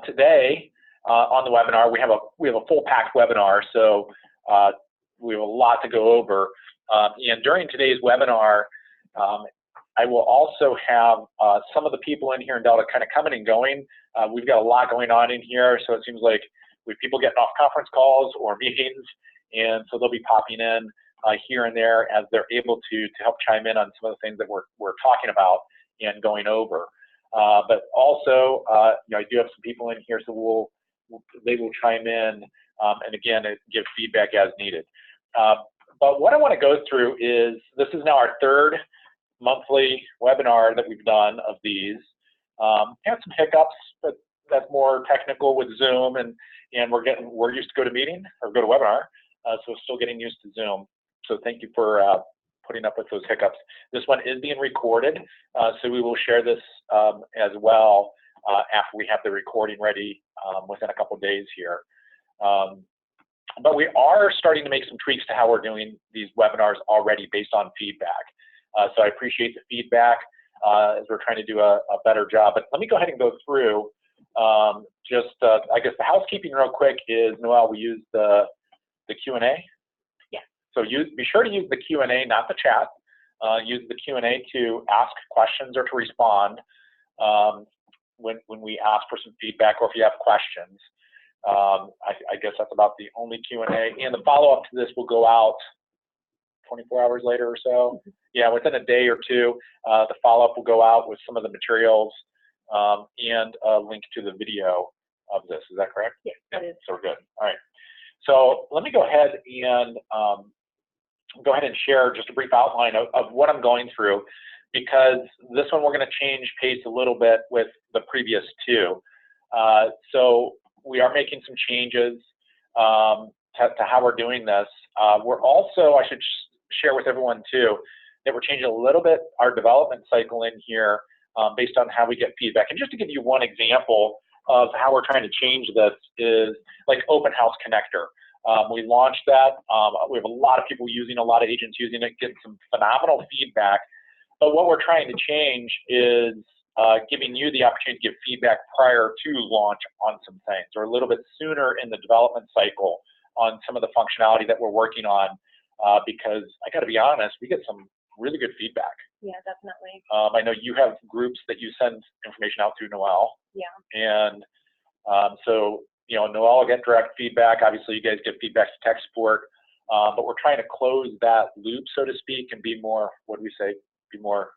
today on the webinar, we have a full-packed webinar, so we have a lot to go over. And during today's webinar, I will also have some of the people in here in Delta kind of coming and going. We've got a lot going on in here, so it seems like we have people getting off conference calls or meetings, and so they'll be popping in here and there as they're able to help chime in on some of the things that we're talking about and going over. But also, I do have some people in here, so they will chime in and again give feedback as needed. But what I want to go through is, this is now our third monthly webinar that we've done of these. Had some hiccups, but that's more technical with Zoom, and we're used to go to webinar, so we're still getting used to Zoom. So thank you for putting up with those hiccups. This one is being recorded, so we will share this as well after we have the recording ready within a couple days here. But we are starting to make some tweaks to how we're doing these webinars already based on feedback. So I appreciate the feedback as we're trying to do a better job. But let me go ahead and go through I guess the housekeeping real quick is, Noelle, we use the Q&A. Yeah. So be sure to use the Q&A, not the chat. Use the Q&A to ask questions or to respond when we ask for some feedback, or if you have questions. I guess that's about the only Q&A. And the follow-up to this will go out 24 hours later or so. Yeah, within a day or two, the follow-up will go out with some of the materials and a link to the video of this. Is that correct? Yes, that is. So we're good. All right. So let me go ahead and share just a brief outline of what I'm going through, because this one we're going to change pace a little bit with the previous two. So we are making some changes to how we're doing this. We're also, I should share with everyone too, that we're changing a little bit our development cycle in here based on how we get feedback. And just to give you one example of how we're trying to change this is like Open House Connector. We launched that. We have a lot of people using, a lot of agents using it, getting some phenomenal feedback. But what we're trying to change is giving you the opportunity to give feedback prior to launch on some things, or a little bit sooner in the development cycle on some of the functionality that we're working on, because I got to be honest, we get some really good feedback. Yeah, definitely. I know you have groups that you send information out to, Noelle. Yeah. And so, Noelle will get direct feedback. Obviously, you guys get feedback to tech support, but we're trying to close that loop, so to speak, and be more, what do we say? Be more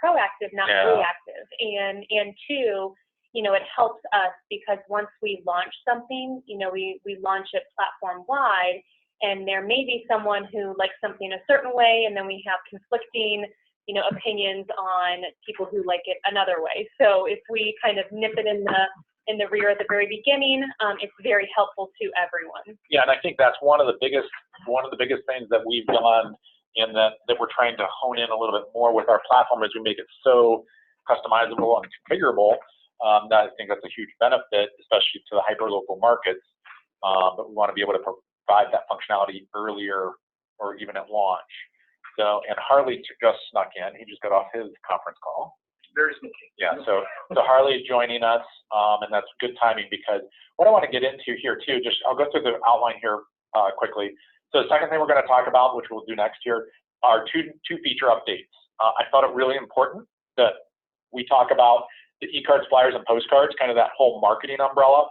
proactive, not reactive. And two, it helps us because once we launch something, we launch it platform wide, and there may be someone who likes something a certain way, and then we have conflicting, opinions on people who like it another way. So if we kind of nip it in the rear at the very beginning, it's very helpful to everyone. Yeah, and I think that's one of the biggest things that we've done, and that we're trying to hone in a little bit more with our platform, is we make it so customizable and configurable. That I think that's a huge benefit, especially to the hyperlocal markets. But we want to be able to provide that functionality earlier or even at launch. So, and Harley just snuck in. He just got off his conference call. Very sneaky. Yeah, so Harley is joining us, and that's good timing, because what I want to get into here too, I'll go through the outline here quickly. So the second thing we're going to talk about, which we'll do next year, are two feature updates. I thought it really important that we talk about the eCards, flyers, and postcards, kind of that whole marketing umbrella,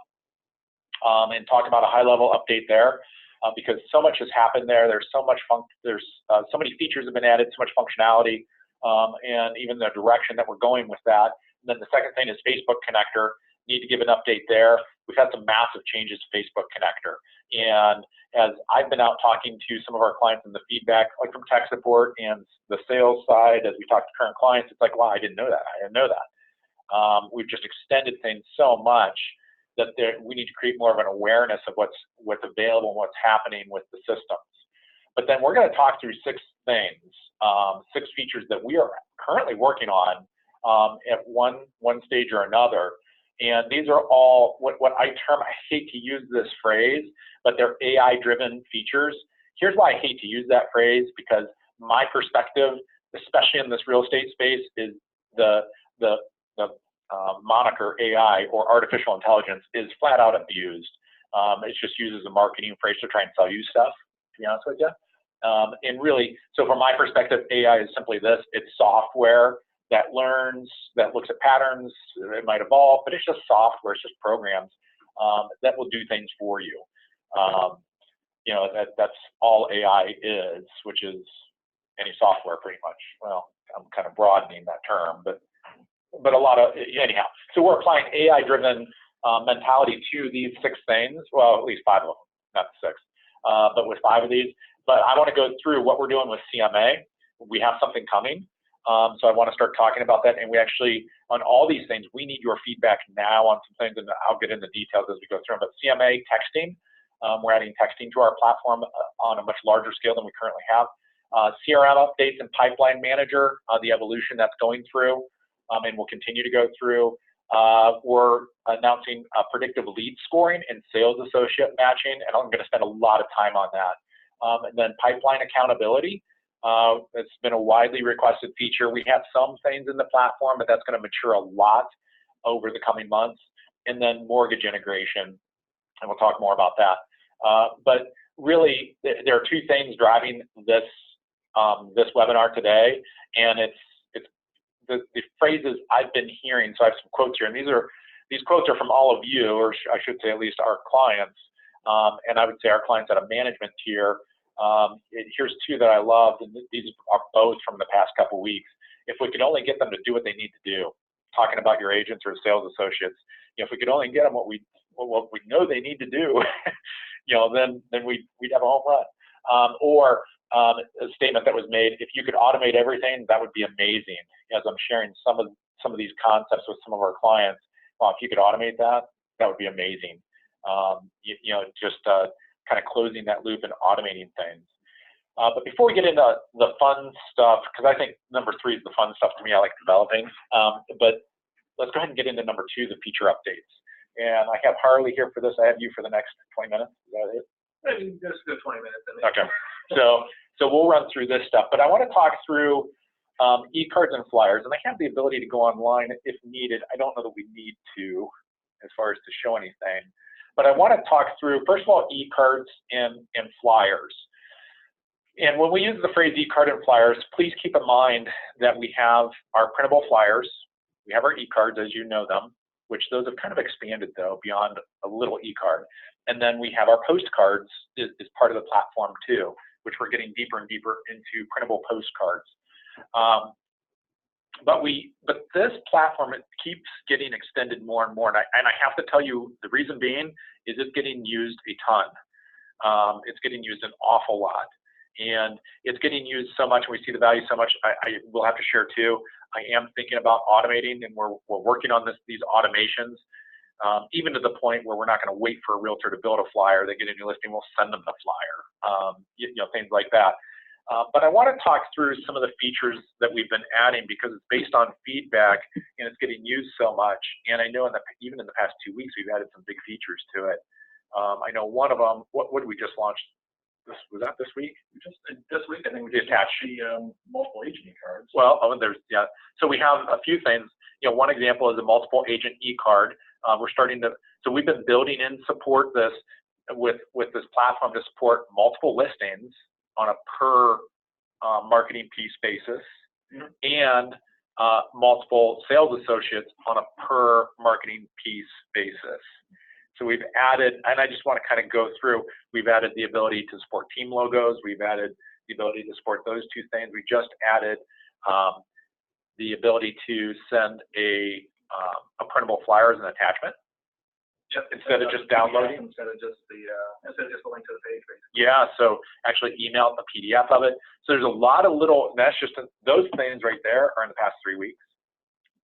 and talk about a high-level update there, because so much has happened there. There's so much so many features have been added, so much functionality, and even the direction that we're going with that. And then the second thing is Facebook Connector. Need to give an update there. We've had some massive changes to Facebook Connector. And as I've been out talking to some of our clients, and the feedback, like from tech support and the sales side, as we talk to current clients, it's like, wow, I didn't know that. I didn't know that. We've just extended things so much that we need to create more of an awareness of what's available and what's happening with the systems. But then we're going to talk through 6 things, 6 features that we are currently working on at one stage or another. And these are all what I hate to use this phrase, but they're AI-driven features. Here's why I hate to use that phrase, because my perspective, especially in this real estate space, is the moniker AI or artificial intelligence is flat out abused. It's just used as a marketing phrase to try and sell you stuff, to be honest with you. And really, so from my perspective, AI is simply this: it's software that learns, that looks at patterns. It might evolve, but it's just software. It's just programs that will do things for you. You know, that's all AI is, which is any software pretty much. Well, I'm kind of broadening that term, but a lot of, anyhow. So we're applying AI-driven mentality to these 6 things. Well, at least 5 of them, not 6, but with 5 of these. But I want to go through what we're doing with CMA. We have something coming. So I want to start talking about that. And we actually, on all these things, we need your feedback now on some things, and I'll get into details as we go through them. But CMA texting, we're adding texting to our platform on a much larger scale than we currently have. CRM updates and pipeline manager, the evolution that's going through, and will continue to go through. We're announcing predictive lead scoring and sales associate matching, and I'm going to spend a lot of time on that. And then pipeline accountability. It's been a widely requested feature. We have some things in the platform, but that's going to mature a lot over the coming months. And then mortgage integration, and we'll talk more about that. But really, there are 2 things driving this this webinar today, and it's the phrases I've been hearing. So I have some quotes here, and these quotes are from all of you, or I should say at least our clients. And I would say our clients at a management tier. Here's 2 that I loved, and these are both from the past couple of weeks. If we could only get them to do what they need to do, talking about your agents or sales associates, you know, if we could only get them what we know they need to do, you know, then we'd have a home run. Or a statement that was made: if you could automate everything, that would be amazing. As I'm sharing some of these concepts with some of our clients, well, if you could automate that, that would be amazing. You know, just kind of closing that loop and automating things. But before we get into the fun stuff, because I think number 3 is the fun stuff to me, I like developing. But let's go ahead and get into number 2, the feature updates. And I have Harley here for this. I have you for the next 20 minutes. Is that it? Just go 20 minutes. Okay. So we'll run through this stuff. But I want to talk through eCards and flyers. And I have the ability to go online if needed. I don't know that we need to as far as to show anything. But I want to talk through, first of all, eCards and flyers. And when we use the phrase eCard and flyers, please keep in mind that we have our printable flyers, we have our eCards as you know them, which those have kind of expanded though beyond a little eCard. And then we have our postcards is part of the platform too, which we're getting deeper and deeper into printable postcards. But this platform, it keeps getting extended more and more. And I have to tell you, the reason being is it's getting used a ton. It's getting used an awful lot. And it's getting used so much, and we see the value so much, I will have to share too. I am thinking about automating, and we're working on these automations, even to the point where we're not going to wait for a realtor to build a flyer. They get a new listing, we'll send them the flyer, you know, things like that. But I want to talk through some of the features that we've been adding because it's based on feedback and it's getting used so much. And I know even in the past 2 weeks, we've added some big features to it. I know one of them, what did we just launch? Was that this week? This week, I think we just attached the multiple agent eCards. Well, yeah. So we have a few things. You know, one example is a multiple agent eCard. We're starting to, so we've been building in support this with this platform to support multiple listings on a per marketing piece basis, and multiple sales associates on a per marketing piece basis. So we've added, and I just want to kind of go through, we've added the ability to support team logos. We've added the ability to support those 2 things. We just added the ability to send a printable flyer as an attachment. Yep. Instead of just downloading. Instead of just the link to the page, basically. Yeah, so actually email a PDF of it. So there's a lot of little, that's just, those things right there are in the past 3 weeks.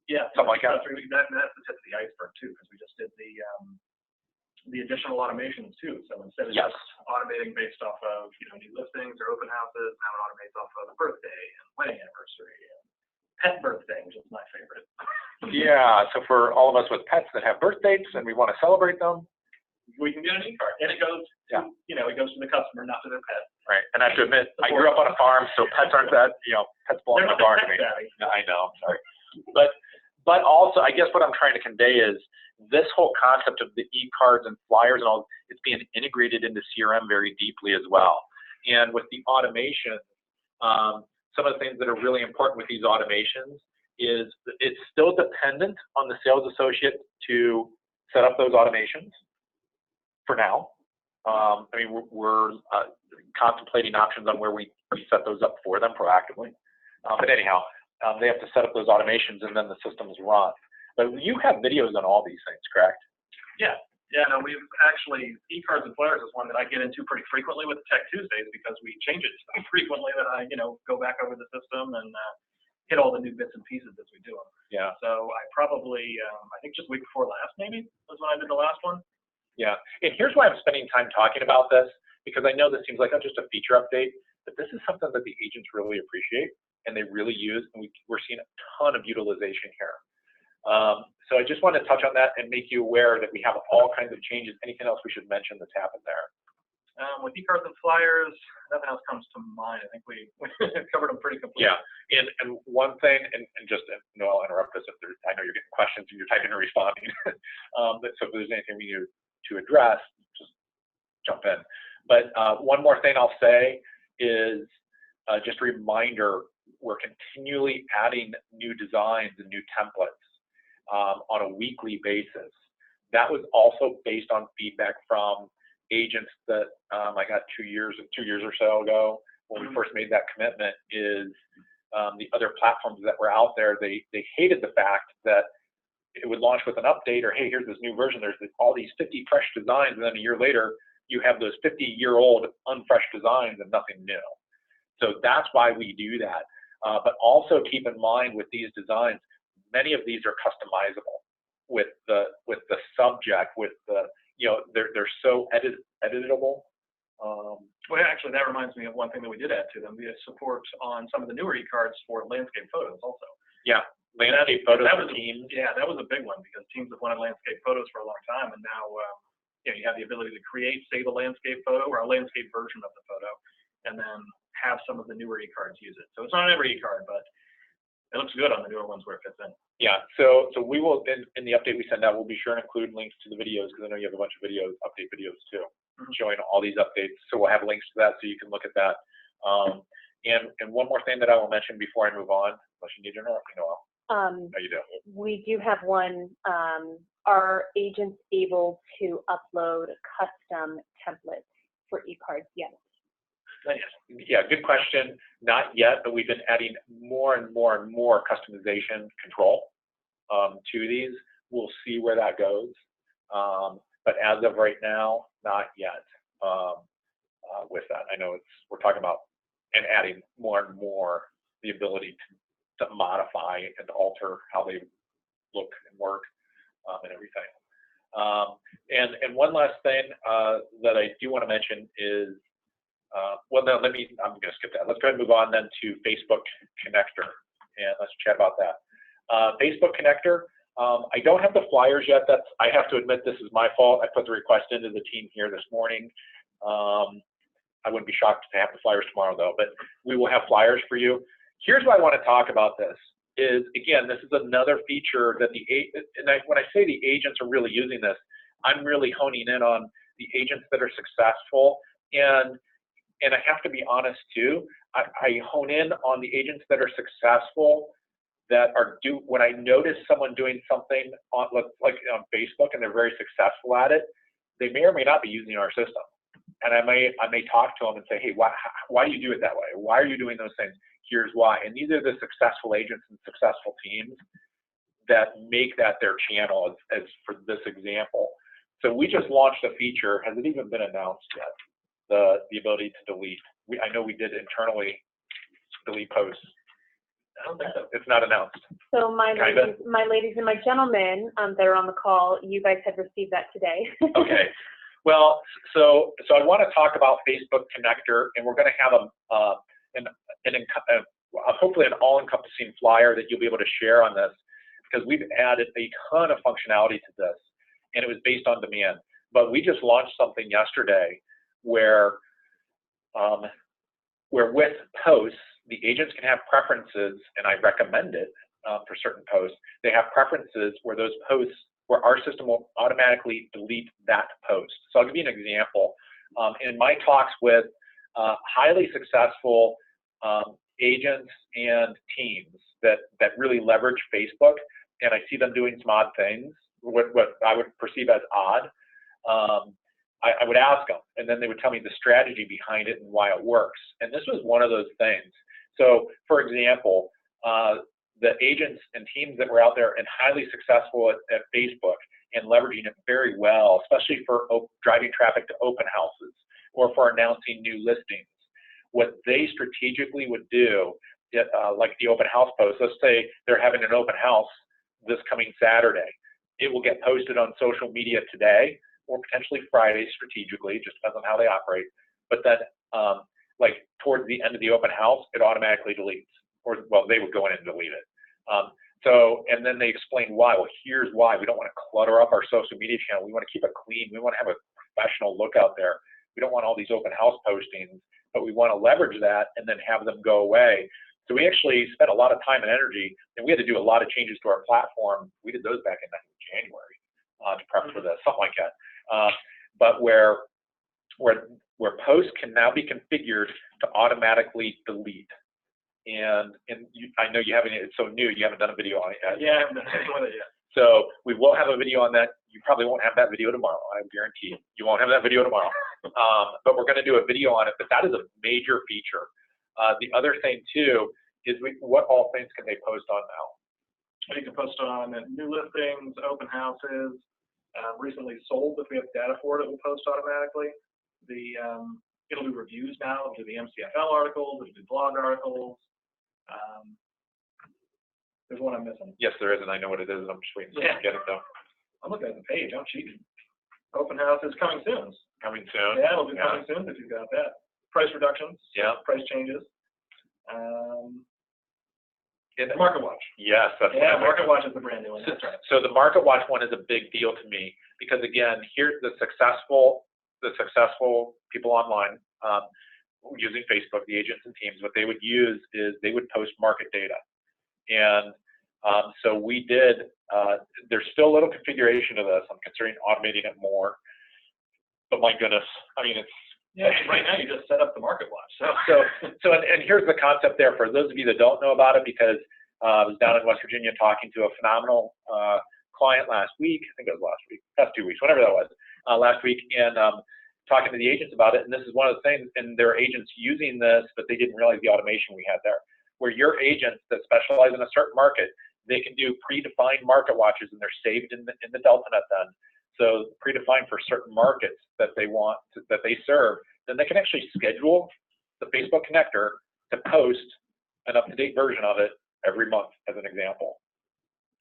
Yeah, something like that. That's the tip of the iceberg too, because we just did the additional automations too. So instead of just automating based off of new listings or open houses, now it automates off of a birthday and wedding anniversary and pet birthday, which is my favorite. Yeah, so for all of us with pets that have birth dates and we want to celebrate them, we can get an eCard, and it goes to, it goes to the customer, not to their pet. Right, and I have to admit, I grew up on a farm, so pets aren't that, pets belong in the barn to me. I know, sorry. But But also, I guess what I'm trying to convey is this whole concept of the eCards and flyers and all, it's being integrated into CRM very deeply as well. And with the automation, some of the things that are really important with these automations is it's still dependent on the sales associate to set up those automations for now. I mean, we're contemplating options on where we set those up for them proactively. But anyhow, they have to set up those automations and then the systems run. But you have videos on all these things, correct? Yeah. Yeah, no, we've actually, eCards and flyers is one that I get into pretty frequently with Tech Tuesdays because we change it so frequently that I, go back over the system and hit all the new bits and pieces as we do them. Yeah. So I probably, I think just week before last maybe was when I did the last one. Yeah, and here's why I'm spending time talking about this, because I know this seems like just a feature update, but this is something that the agents really appreciate and they really use, and we're seeing a ton of utilization here. So I just want to touch on that and make you aware that we have all kinds of changes. Anything else we should mention that's happened there? With eCards and flyers, nothing else comes to mind. I think we covered them pretty completely. Yeah, and one thing, and just, no, I'll interrupt this if there's, I know you're getting questions and you're typing and responding. So if there's anything we need to address, just jump in. But one more thing I'll say is just a reminder, we're continually adding new designs and new templates on a weekly basis. That was also based on feedback from agents that I got 2 years or so ago when we first made that commitment. Is the other platforms that were out there, they hated the fact that it would launch with an update, or hey, here's this new version, there's all these 50 fresh designs, and then a year later you have those 50-year-old unfresh designs and nothing new. So that's why we do that. But also keep in mind with these designs, many of these are customizable with the subject, with the, they're so editable. Well, actually, that reminds me of one thing that we did add to them. We have support on some of the newer eCards for landscape photos also. Yeah, landscape photos for teams. Yeah, that was a big one because teams have wanted landscape photos for a long time, and now you have the ability to save a landscape photo or a landscape version of the photo, and then have some of the newer eCards use it. So it's not on every eCard, but it looks good on the newer ones where it fits in. Yeah, so we will, in the update we send out, we'll be sure to include links to the videos, because I know you have a bunch of videos, update videos too, showing all these updates. So we'll have links to that so you can look at that. And one more thing that I will mention before I move on, unless you need to interrupt me, Noel. No, you do. We do have one. Are agents able to upload custom templates for eCards yet? Yeah, good question. Not yet, but we've been adding more and more and more customization control to these. We'll see where that goes. But as of right now, not yet with that. I know we're talking about and adding more and more the ability to modify and alter how they look and work and everything. And one last thing that I do want to mention is, well, no, I'm going to skip that. Let's go ahead and move on then to Facebook Connector, and let's chat about that. Facebook Connector, I don't have the flyers yet. I have to admit, this is my fault. I put the request into the team here this morning. I wouldn't be shocked to have the flyers tomorrow, though, but we will have flyers for you. Here's why I want to talk about this. Is, again, this is another feature that when I say the agents are really using this, I'm really honing in on the agents that are successful, and I have to be honest too, I hone in on the agents that are successful, that when I notice someone doing something like on Facebook and they're very successful at it, they may or may not be using our system. And I may talk to them and say, hey, why do you do it that way? Why are you doing those things? Here's why. And these are the successful agents and successful teams that make that their channel, as for this example. So we just launched a feature. Has it even been announced yet? The ability to delete. I know we did internally delete posts. I don't think so. It's not announced. So my ladies and my gentlemen that are on the call, you guys have received that today. Okay. Well, so I want to talk about Facebook Connector, and we're going to have hopefully an all-encompassing flyer that you'll be able to share on this, because we've added a ton of functionality to this, and it was based on demand. But we just launched something yesterday where with posts, the agents can have preferences, and I recommend it, for certain posts. They have preferences where those posts, where our system will automatically delete that post. So I'll give you an example. In my talks with highly successful agents and teams that really leverage Facebook, and I see them doing some odd things, what I would perceive as odd, I would ask them, and then they would tell me the strategy behind it and why it works. And this was one of those things. So, for example, the agents and teams that were out there and highly successful at Facebook and leveraging it very well, especially for driving traffic to open houses or for announcing new listings, what they strategically would do, like the open house post, let's say they're having an open house this coming Saturday. It will get posted on social media today or potentially Friday strategically, just depends on how they operate. But then, like towards the end of the open house, it automatically deletes. Or, well, they would go in and delete it. And then they explain why. Well, here's why. We don't want to clutter up our social media channel. We want to keep it clean. We want to have a professional look out there. We don't want all these open house postings, but we want to leverage that and then have them go away. So we actually spent a lot of time and energy, and we had to do a lot of changes to our platform. We did those back in January to prep for this, something like that. But where posts can now be configured to automatically delete. And I know you haven't, it's so new, you haven't done a video on it yet. Yeah, I haven't done anything with it yet. So we will have a video on that. You probably won't have that video tomorrow, I guarantee you. You won't have that video tomorrow. But we're going to do a video on it, but that is a major feature. The other thing too is what all things can they post on now? You can post on new listings, open houses, recently sold. If we have data for it, it will post automatically. It'll do reviews now. It'll do the MCFL articles. It'll do blog articles. There's one I'm missing. Yes, there is, and I know what it is. I'm just waiting to get it though. I'm looking at the page. I'm cheating. Open house is coming soon. Coming soon. Yeah, it'll be coming soon if you've got that. Price reductions. Yeah. Price changes. Market Watch. Yes, that's Market Watch is the brand new one. That's right. So the Market Watch one is a big deal to me because again, here's the successful people online using Facebook, the agents and teams. What they would use is they would post market data, and so we did. There's still a little configuration to this. I'm considering automating it more, but my goodness, I mean it's. Yeah, right now you just set up the Market Watch. And here's the concept there for those of you that don't know about it, because I was down in West Virginia talking to a phenomenal client last week. I think it was last week, past 2 weeks, whatever that was, last week, and talking to the agents about it. And this is one of the things, and there are agents using this, but they didn't realize the automation we had there, where your agents that specialize in a certain market, they can do predefined market watches, and they're saved in the DeltaNet then. So predefined for certain markets that they want that they serve, then they can actually schedule the Facebook connector to post an up-to-date version of it every month, as an example.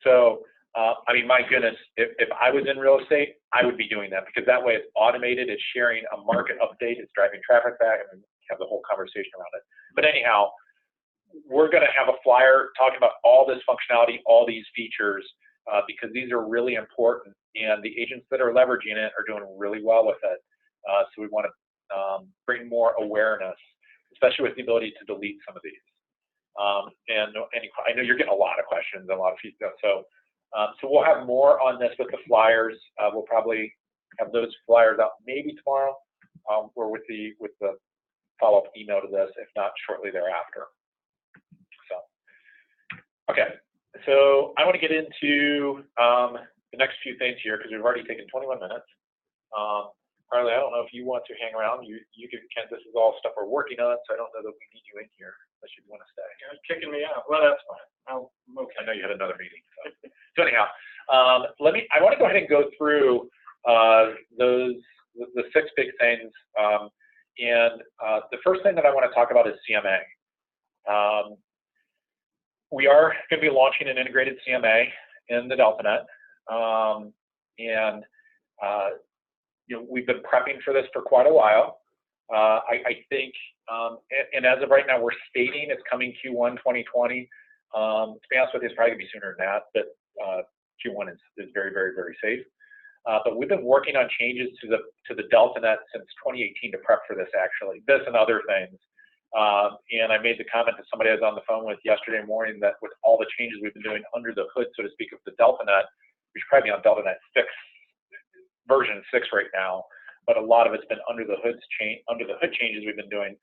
So, I mean, my goodness, if I was in real estate, I would be doing that because that way it's automated, it's sharing a market update, it's driving traffic back, and have the whole conversation around it. But anyhow, we're going to have a flyer talking about all this functionality, all these features, because these are really important, and the agents that are leveraging it are doing really well with it. So we want to bring more awareness, especially with the ability to delete some of these. And I know you're getting a lot of questions, a lot of feedback. So we'll have more on this with the flyers. We'll probably have those flyers out maybe tomorrow, or with the follow-up email to this, if not shortly thereafter. So, okay. So I want to get into the next few things here because we've already taken 21 minutes. Harley, I don't know if you want to hang around. You can. This is all stuff we're working on, so I don't know that we need you in here unless you want to stay. You're kicking me out. Well, that's fine. I'm okay. I know you had another meeting. So anyhow, I want to go ahead and go through the 6 big things. The first thing that I want to talk about is CMA. We are going to be launching an integrated CMA in the DeltaNet, we've been prepping for this for quite a while. I think, and as of right now, we're stating it's coming Q1 2020. To be honest with you, it's probably going to be sooner than that, but Q1 is very, very, very safe. But we've been working on changes to the DeltaNet since 2018 to prep for this, actually. This and other things. And I made the comment to somebody I was on the phone with yesterday morning that with all the changes we've been doing under the hood, so to speak, of the DeltaNet, we should probably be on DeltaNet 6, version 6 right now, but a lot of it's been under the hood changes we've been doing.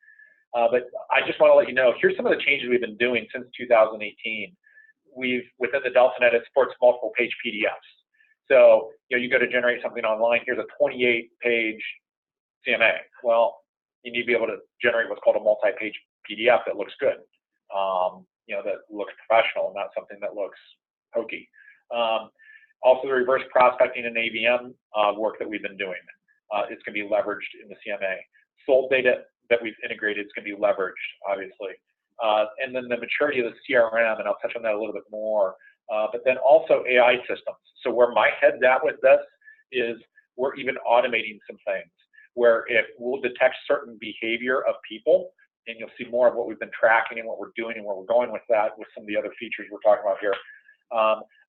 But I just want to let you know, here's some of the changes we've been doing since 2018. Within the DeltaNet, it supports multiple page PDFs. So, you go to generate something online, here's a 28-page CMA. Well, you need to be able to generate what's called a multi-page PDF that looks good, that looks professional, not something that looks hokey. Also, the reverse prospecting and AVM work that we've been doing, it's going to be leveraged in the CMA. Sold data that we've integrated is going to be leveraged, obviously. And then the maturity of the CRM, and I'll touch on that a little bit more, but then also AI systems. So where my head's at with this is we're even automating some things where if we'll detect certain behavior of people, and you'll see more of what we've been tracking and what we're doing and where we're going with that with some of the other features we're talking about here.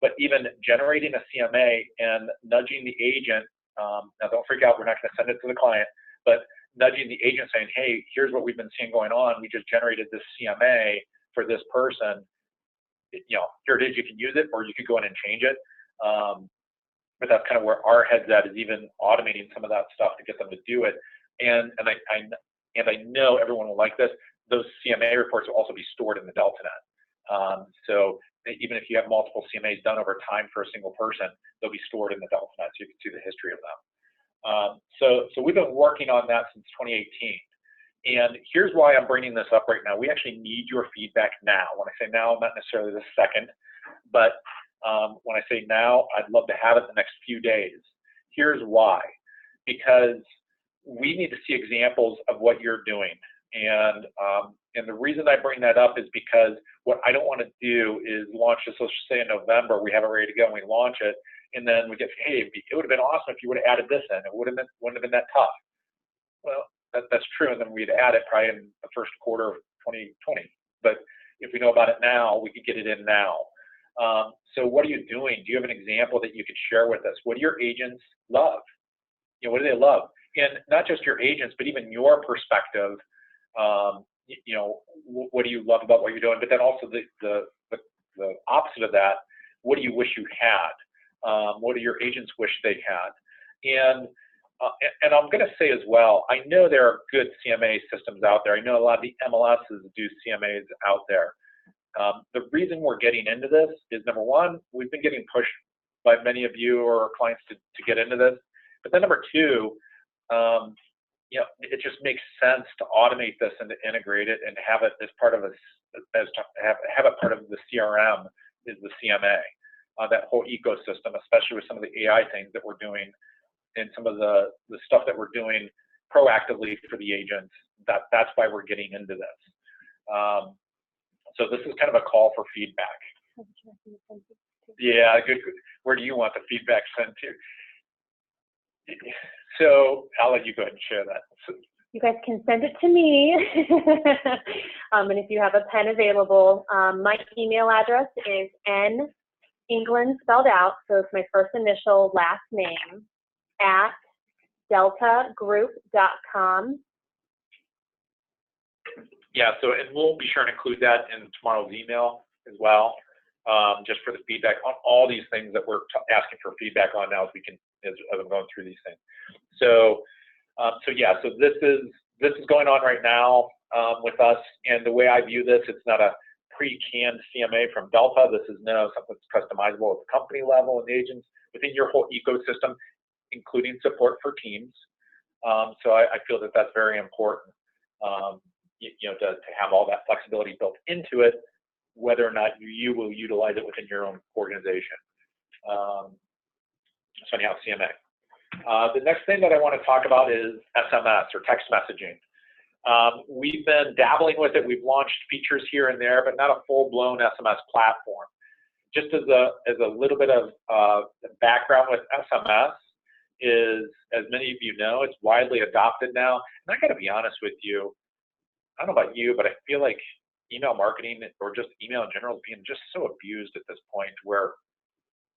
But even generating a CMA and nudging the agent, now don't freak out, we're not going to send it to the client, but nudging the agent saying, hey, here's what we've been seeing going on. We just generated this CMA for this person. Here it is, you can use it, or you could go in and change it. But that's kind of where our head's at, is even automating some of that stuff to get them to do it. And I know everyone will like this. Those CMA reports will also be stored in the DeltaNet. So even if you have multiple CMAs done over time for a single person, they'll be stored in the DeltaNet, so you can see the history of them. So we've been working on that since 2018. And here's why I'm bringing this up right now. We actually need your feedback now. When I say now, not necessarily this second, but when I say now, I'd love to have it in the next few days. Here's why. Because we need to see examples of what you're doing. And the reason I bring that up is because what I don't want to do is launch this, let's just say in November, we have it ready to go and we launch it, and then we get, hey, it would have been awesome if you would have added this in. It wouldn't have been that tough. Well, that's true, and then we'd add it probably in the first quarter of 2020. But if we know about it now, we could get it in now. So what are you doing? Do you have an example that you could share with us? What do your agents love? What do they love? And not just your agents, but even your perspective. What do you love about what you're doing? But then also the opposite of that, what do you wish you had? What do your agents wish they had? And I'm going to say as well, I know there are good CMA systems out there. I know a lot of the MLSs do CMAs out there. The reason we're getting into this is, number one, we've been getting pushed by many of you or our clients to get into this. But then number two, it just makes sense to automate this and to integrate it and have it as part of have it part of the CRM is the CMA, that whole ecosystem, especially with some of the AI things that we're doing and some of the stuff that we're doing proactively for the agents. That's why we're getting into this. So this is kind of a call for feedback. Yeah, good. Where do you want the feedback sent to? So I'll let you go ahead and share that. You guys can send it to me. And if you have a pen available, my email address is England spelled out, so it's my first initial, last name, at deltagroup.com. Yeah, and we'll be sure to include that in tomorrow's email as well, just for the feedback on all these things that we're asking for feedback on now as I'm going through these things. So this is going on right now with us, and the way I view this, it's not a pre-canned CMA from Delta. This is something that's customizable at the company level and the agents within your whole ecosystem, including support for teams. So I feel that that's very important, to have all that flexibility built into it, whether or not you will utilize it within your own organization. So anyhow, CMA. The next thing that I want to talk about is SMS, or text messaging. We've been dabbling with it. We've launched features here and there, but not a full-blown SMS platform. Just as a little bit of background with SMS is, as many of you know, it's widely adopted now. And I got to be honest with you, I don't know about you, but I feel like email marketing, or just email in general, is being just so abused at this point where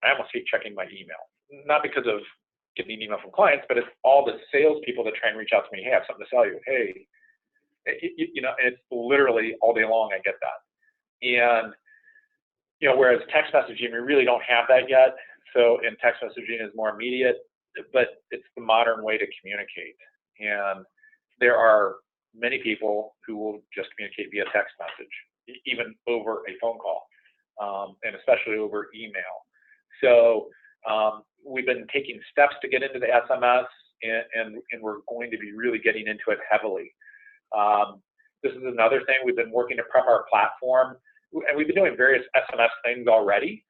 I almost hate checking my email. Not because of getting an email from clients, but it's all the salespeople that try and reach out to me. Hey, I have something to sell you. Hey, You know, it's literally all day long I get that. And, you know, whereas text messaging, we really don't have that yet. So, and text messaging is more immediate, but it's the modern way to communicate. And there are many people who will just communicate via text message, even over a phone call, and especially over email. So we've been taking steps to get into the SMS, and we're going to be really getting into it heavily. This is another thing. We've been working to prep our platform, and we've been doing various SMS things already.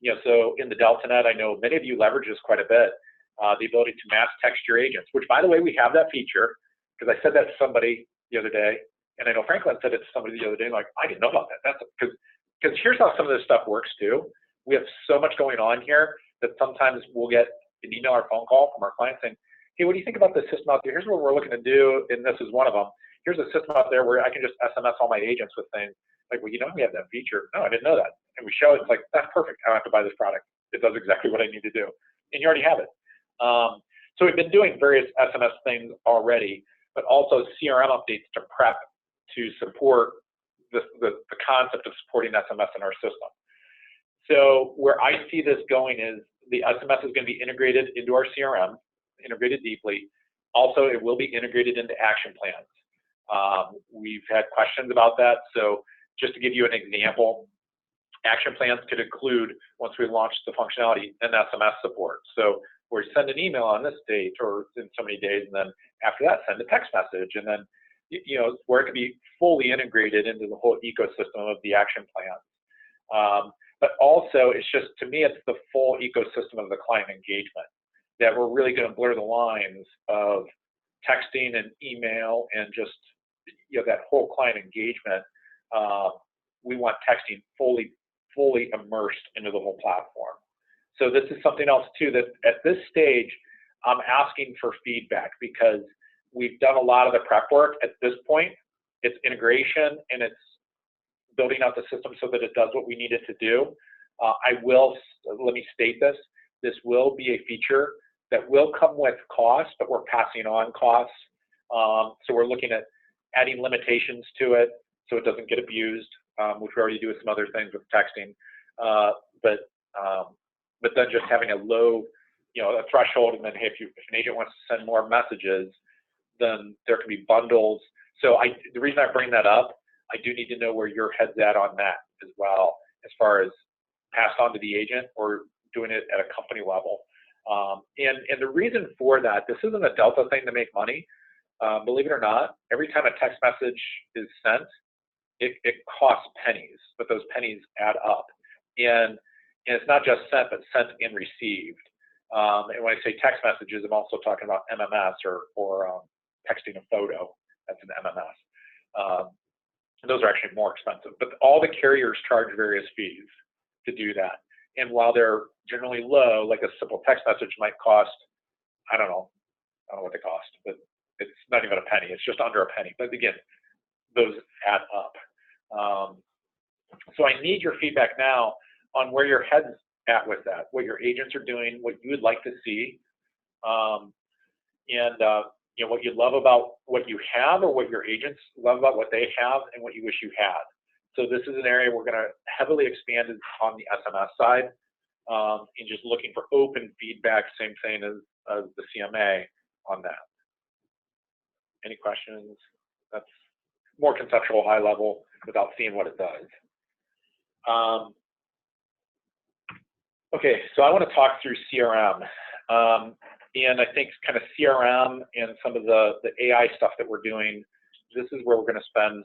You know, so in the DeltaNet, I know many of you leverage this quite a bit, the ability to mass text your agents, which, by the way, we have that feature, because I said that to somebody the other day, and I know Franklin said it to somebody the other day, like, I didn't know about that. That's because here's how some of this stuff works too. We have so much going on here that sometimes we'll get an email or phone call from our client saying, hey, what do you think about this system out there? Here's what we're looking to do, and this is one of them. Here's a system out there where I can just SMS all my agents with things. Like, well, you know, we have that feature. No, I didn't know that. And we show it, it's like, that's perfect. I don't have to buy this product. It does exactly what I need to do. And you already have it. So we've been doing various SMS things already, but also CRM updates to prep to support the concept of supporting SMS in our system. So where I see this going is the SMS is going to be integrated into our CRM, integrated deeply. Also, it will be integrated into action plans. We've had questions about that. So just to give you an example, action plans could include, once we launch the functionality, an SMS support. So we send an email on this date or in so many days, and then after that, send a text message. And then, you know, where it can be fully integrated into the whole ecosystem of the action plan. But also, it's just, to me, it's the full ecosystem of the client engagement that we're really going to blur the lines of texting and email and just, you know, that whole client engagement. We want texting fully immersed into the whole platform. So this is something else too, that at this stage, I'm asking for feedback, because we've done a lot of the prep work at this point. It's integration and it's building out the system so that it does what we need it to do. Let me state this will be a feature that will come with cost, but we're passing on costs. So we're looking at adding limitations to it so it doesn't get abused, which we already do with some other things with texting. But then just having a low, you know, a threshold, and then, hey, if an agent wants to send more messages, then there can be bundles. So the reason I bring that up, I do need to know where your head's at on that as well, as far as passed on to the agent or doing it at a company level. And the reason for that, this isn't a Delta thing to make money. Believe it or not, every time a text message is sent, it costs pennies, but those pennies add up. And it's not just sent, but sent and received. And when I say text messages, I'm also talking about MMS or texting a photo. That's an MMS. And those are actually more expensive. But all the carriers charge various fees to do that. And while they're generally low, like a simple text message might cost, I don't know what they cost, but it's not even a penny. It's just under a penny. But again, those add up. So I need your feedback now on where your head's at with that, what your agents are doing, what you would like to see, and you know, what you love about what you have, or what your agents love about what they have, and what you wish you had. So this is an area we're going to heavily expand on the SMS side, and just looking for open feedback, same thing as the CMA on that. Any questions? That's more conceptual, high level, without seeing what it does. Okay, so I want to talk through CRM. And I think kind of CRM and some of the AI stuff that we're doing, this is where we're going to spend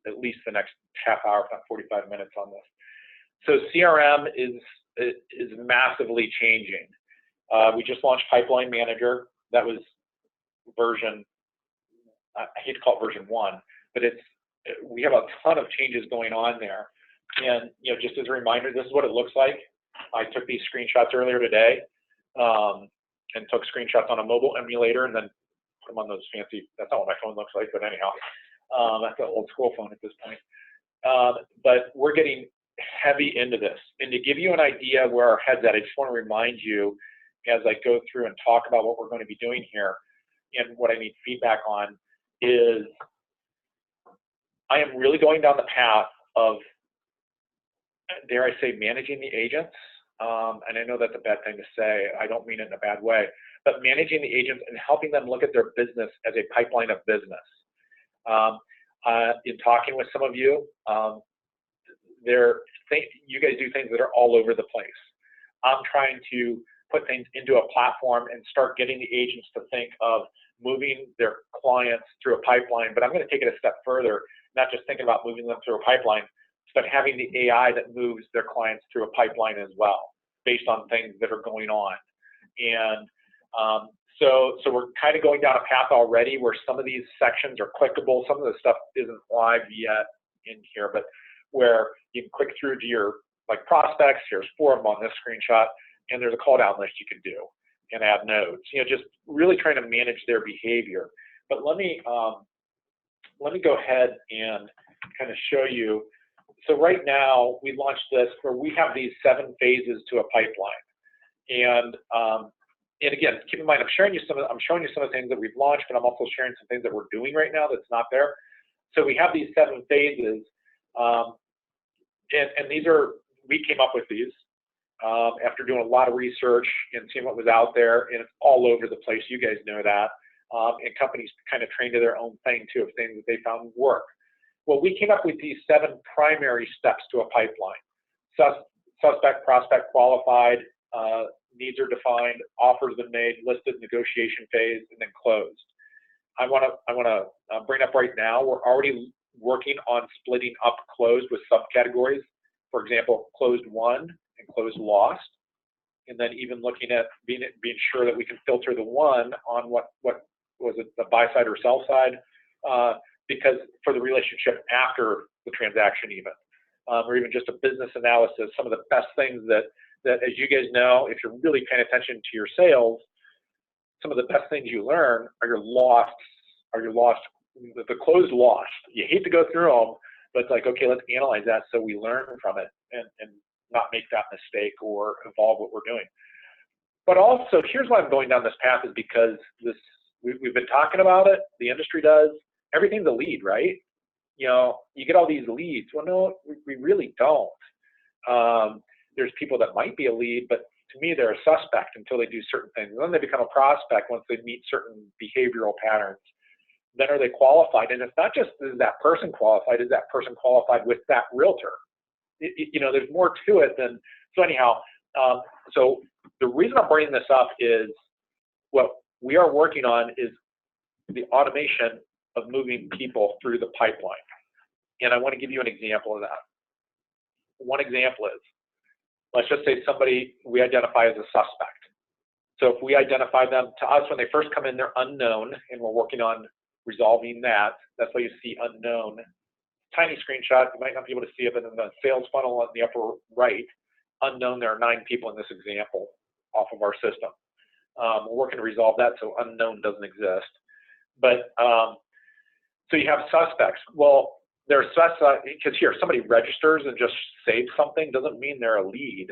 at least the next half hour, if not 45 minutes on this. So CRM is massively changing. We just launched Pipeline Manager. That was version, I hate to call it version 1, but we have a ton of changes going on there. And you know, just as a reminder, this is what it looks like. I took these screenshots earlier today, and took screenshots on a mobile emulator, and then put them on those fancy. That's not what my phone looks like, but anyhow, that's an old school phone at this point. But we're getting heavy into this, and to give you an idea of where our head's at, I just want to remind you, as I go through and talk about what we're going to be doing here. and what I need feedback on is I am really going down the path of, dare I say, managing the agents. And I know that's a bad thing to say. I don't mean it in a bad way, but managing the agents and helping them look at their business as a pipeline of business. In talking with some of you, you guys do things that are all over the place. I'm trying to put things into a platform and start getting the agents to think of moving their clients through a pipeline, but I'm going to take it a step further, not just thinking about moving them through a pipeline, but having the AI that moves their clients through a pipeline as well, based on things that are going on. And so we're kind of going down a path already where some of these sections are clickable. Some of the stuff isn't live yet in here, but where you can click through to your prospects. Here's 4 of them on this screenshot, and there's a call down list you can do and add notes. Just really trying to manage their behavior. But let me go ahead and kind of show you. So right now we launched this where we have these 7 phases to a pipeline, and again, keep in mind I'm showing you some of the things that we've launched, but I'm also sharing some things that we're doing right now that's not there. So we have these 7 phases, and we came up with these after doing a lot of research and seeing what was out there, and it's all over the place. You guys know that, and companies kind of train to their own thing too of things that they found work. Well, we came up with these 7 primary steps to a pipeline: suspect, prospect, qualified, needs are defined, offers been made, listed, negotiation phase, and then closed. I want to bring up right now, we're already working on splitting up closed with subcategories. For example, closed won and closed lost, and then even looking at being sure that we can filter the one on what was it, the buy side or sell side, because for the relationship after the transaction even, or even just a business analysis. Some of the best things that as you guys know, if you're really paying attention to your sales, some of the best things you learn are your lost, the closed lost. You hate to go through them, but it's like, okay, let's analyze that so we learn from it and not make that mistake or evolve what we're doing. But also, here's why I'm going down this path is because we've been talking about it, the industry does, everything's a lead, right? You get all these leads. Well, no, we really don't. There's people that might be a lead, but to me, they're a suspect until they do certain things. And then they become a prospect once they meet certain behavioral patterns. Then are they qualified? And it's not just, is that person qualified, is that person qualified with that realtor? There's more to it than, so anyhow, so the reason I'm bringing this up is what we are working on is the automation of moving people through the pipeline. And I want to give you an example of that. One example is, let's just say somebody we identify as a suspect. So if we identify them, to us, when they first come in, they're unknown, and we're working on resolving that. That's why you see unknown. Tiny screenshot, you might not be able to see it, but in the sales funnel on the upper right, unknown, there are 9 people in this example off of our system. We're working to resolve that so unknown doesn't exist. But so you have suspects. Well, they're suspects because here, somebody registers and just saves something doesn't mean they're a lead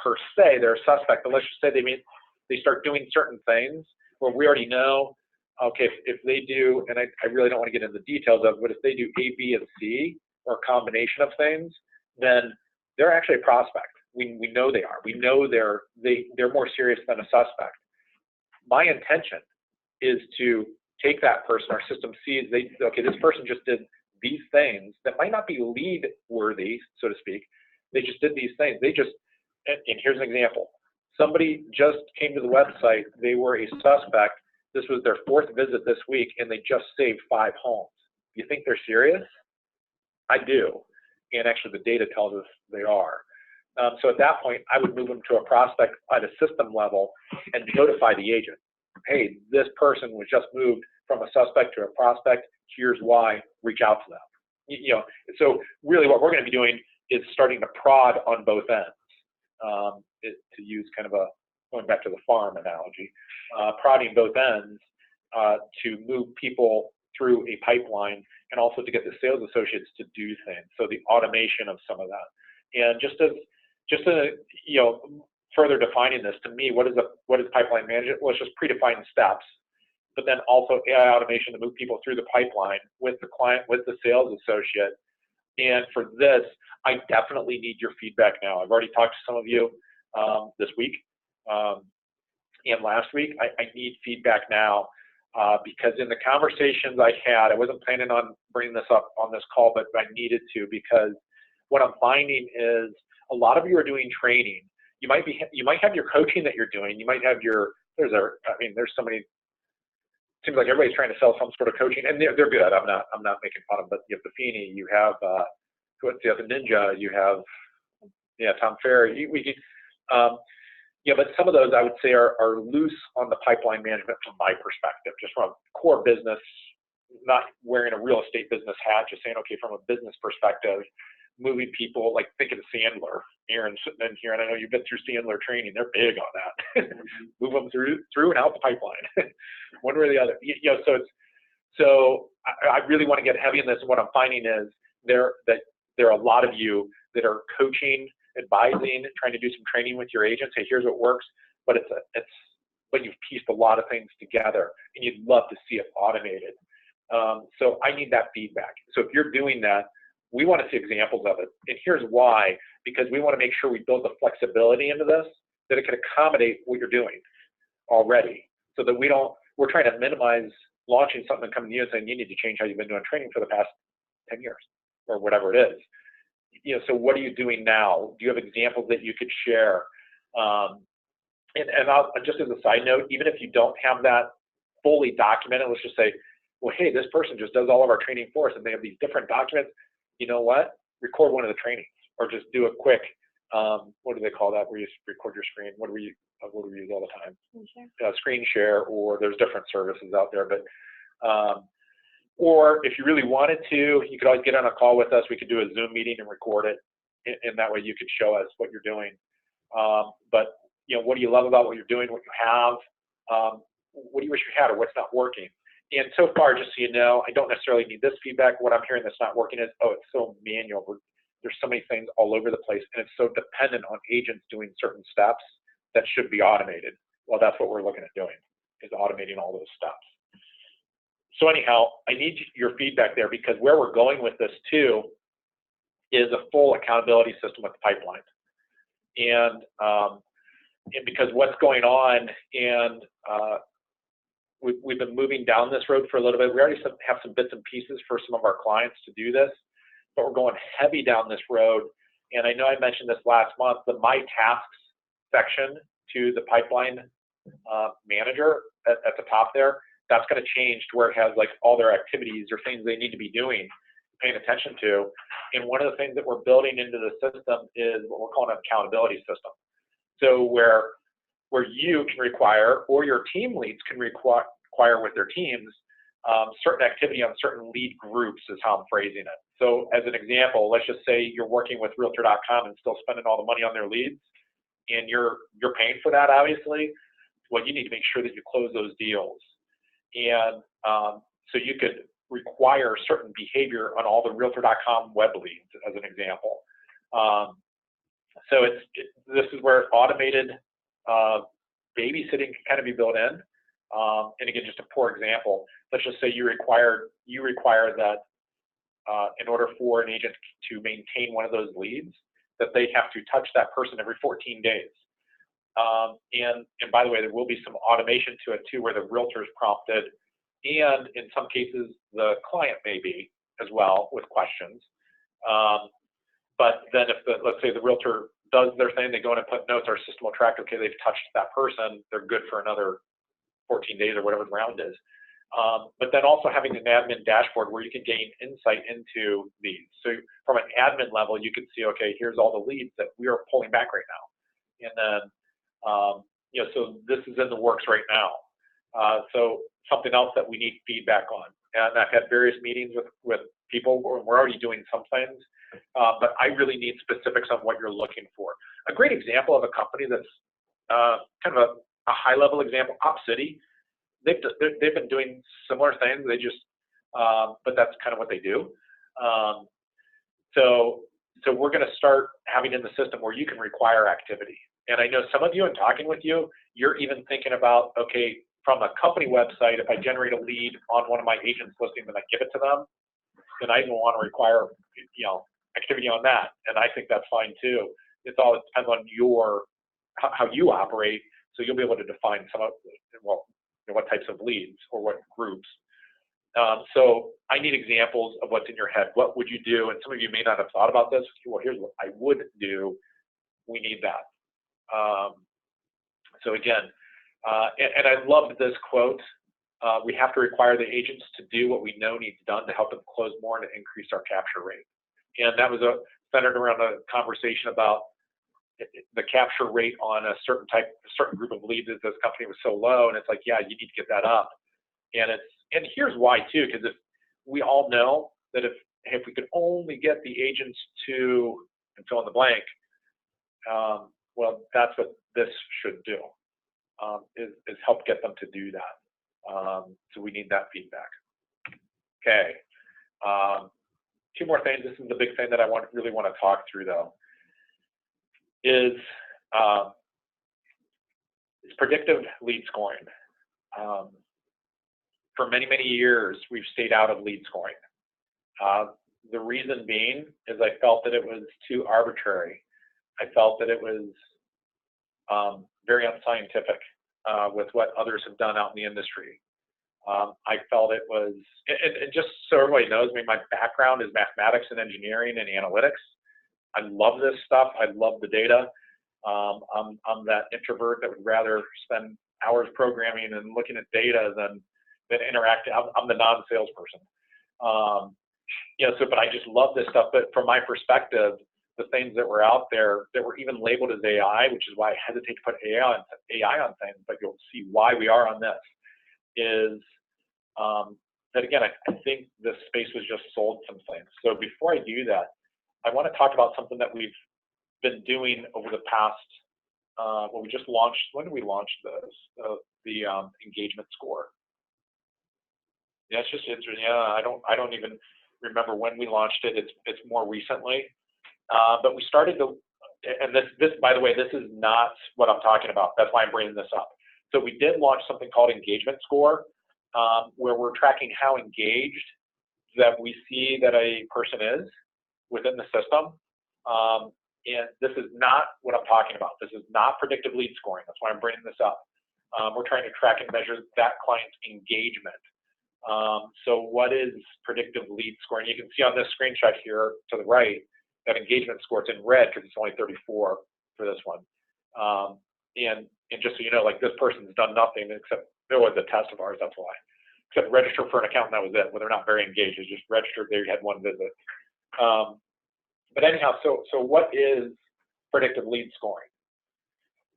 per se. They're a suspect. But let's just say they start doing certain things where we already know, okay, if they do, and I really don't want to get into the details of it, but if they do A, B, and C, or a combination of things, then they're actually a prospect. We know they are. We know they're more serious than a suspect. My intention is to take that person, our system sees, okay, this person just did these things that might not be lead worthy, so to speak. They just did these things. And here's an example. Somebody just came to the website. They were a suspect. This was their 4th visit this week, and they just saved 5 homes. You think they're serious? I do. And actually, the data tells us they are. So at that point, I would move them to a prospect at a system level and notify the agent. Hey, this person was just moved from a suspect to a prospect. Here's why. Reach out to them. So really, what we're going to be doing is starting to prod on both ends. To use kind of going back to the farm analogy, prodding both ends to move people through a pipeline, and also to get the sales associates to do things. So the automation of some of that, and just further defining this, to me, what is pipeline management? Well, it's just predefined steps but then also AI automation to move people through the pipeline with the client, with the sales associate. And for this, I definitely need your feedback now. I've already talked to some of you this week and last week. I need feedback now because in the conversations I had, I wasn't planning on bringing this up on this call, but I needed to, because what I'm finding is a lot of you are doing training. You might have your coaching that you're doing. You might have your, there's so many, seems like everybody's trying to sell some sort of coaching, and they're good. I'm not making fun of them, but you have Buffini, you have the Ninja, you have Tom Ferry. But some of those I would say are loose on the pipeline management from my perspective, just from a core business, not wearing a real estate business hat, just saying, okay, from a business perspective, moving people, like think of Sandler. Aaron sitting in here, and I know you've been through Sandler training. They're big on that. Move them through and out the pipeline, one way or the other. So I really want to get heavy in this. And what I'm finding is there are a lot of you that are coaching, advising, trying to do some training with your agents. Hey, here's what works, but but you've pieced a lot of things together, and you'd love to see it automated. So I need that feedback. So if you're doing that, we want to see examples of it. And here's why, because we want to make sure we build the flexibility into this, that it can accommodate what you're doing already, so that we're trying to minimize launching something and coming to you and saying, you need to change how you've been doing training for the past 10 years or whatever it is. So what are you doing now? Do you have examples that you could share? And I'll, just as a side note, even if you don't have that fully documented, let's just say, well, hey, this person just does all of our training for us and they have these different documents. You know what? Record one of the trainings, or just do a quick, what do they call that, where you record your screen? What do we use all the time? Screen share, or there's different services out there. But or if you really wanted to, you could always get on a call with us. We could do a Zoom meeting and record it, and that way you could show us what you're doing. But what do you love about what you're doing, what you have? What do you wish you had, or what's not working? And so far, just so you know, I don't necessarily need this feedback. What I'm hearing that's not working is, oh, it's so manual. There's so many things all over the place, and it's so dependent on agents doing certain steps that should be automated. Well, that's what we're looking at doing, is automating all those steps. So anyhow, I need your feedback there, because where we're going with this too is a full accountability system with the pipeline. And because what's going on, and we've been moving down this road for a little bit. We already have some bits and pieces for some of our clients to do this, but we're going heavy down this road. And I know I mentioned this last month, the My Tasks section to the pipeline manager at the top there, that's going to change to where it has like all their activities or things they need to be doing, paying attention to. And one of the things that we're building into the system is what we're calling an accountability system. So where you can require, or your team leads can require with their teams, certain activity on certain lead groups is how I'm phrasing it. So as an example, let's just say you're working with Realtor.com and still spending all the money on their leads, and you're paying for that, obviously. Well, you need to make sure that you close those deals. And so you could require certain behavior on all the Realtor.com web leads, as an example. So this is where automated babysitting can kind of be built in. And again, just a poor example, let's just say you require that in order for an agent to maintain one of those leads, that they have to touch that person every 14 days. And by the way, there will be some automation to it too, where the realtor is prompted, and in some cases the client may be as well with questions. But then if let's say the realtor does their thing, they go in and put notes, our system will track, okay, they've touched that person, they're good for another 14 days or whatever the round is. But then also having an admin dashboard where you can gain insight into these. So from an admin level, you can see, okay, here's all the leads that we are pulling back right now. And then, so this is in the works right now. So something else that we need feedback on. And I've had various meetings with people, we're already doing some things, but I really need specifics on what you're looking for. A great example of a company that's kind of a high-level example, OpCity. They've been doing similar things. They just, but that's kind of what they do. So we're going to start having in the system where you can require activity. And I know some of you, in talking with you, you're even thinking about, okay, from a company website, if I generate a lead on one of my agents' listings and I give it to them, then I don't want to require, activity on that. And I think that's fine too. It depends on how you operate. So you'll be able to define what types of leads or what groups. So I need examples of what's in your head. What would you do? And some of you may not have thought about this. Well, here's what I would do. We need that. So again, and I loved this quote. We have to require the agents to do what we know needs done to help them close more and to increase our capture rate. And that was centered around a conversation about the capture rate on a certain group of leads as this company was so low. And it's like, yeah, you need to get that up. And here's why too, because if we all know that if we could only get the agents to, and fill in the blank, well, that's what this should do, is help get them to do that. So we need that feedback. Okay. Two more things. This is the big thing that I really want to talk through though, is predictive lead scoring. For many, many years, we've stayed out of lead scoring. The reason being is I felt that it was too arbitrary. I felt that it was very unscientific with what others have done out in the industry. I felt it was, and just so everybody knows, my background is mathematics and engineering and analytics. I love this stuff. I love the data. I'm that introvert that would rather spend hours programming and looking at data than interacting. I'm the non-salesperson. But I just love this stuff. But from my perspective, the things that were out there that were even labeled as AI, which is why I hesitate to put AI on things, but you'll see why we are on this, is that again, I think this space was just sold some things. So before I do that, I want to talk about something that we've been doing over the past, we just launched, when did we launch this? The engagement score. Yeah, it's just interesting. Yeah, I don't even remember when we launched it. It's more recently. But we started to, and this, by the way, this is not what I'm talking about. That's why I'm bringing this up. So we did launch something called engagement score, where we're tracking how engaged that we see that a person is within the system. And this is not what I'm talking about. This is not predictive lead scoring. That's why I'm bringing this up. We're trying to track and measure that client's engagement. So what is predictive lead scoring? You can see on this screenshot here to the right, that engagement score, it's in red because it's only 34 for this one. And just so you know, like this person's done nothing except, there was a test of ours, that's why. Except register for an account, and that was it. Well, they're not very engaged, it's just registered, they had one visit. But anyhow, so what is predictive lead scoring?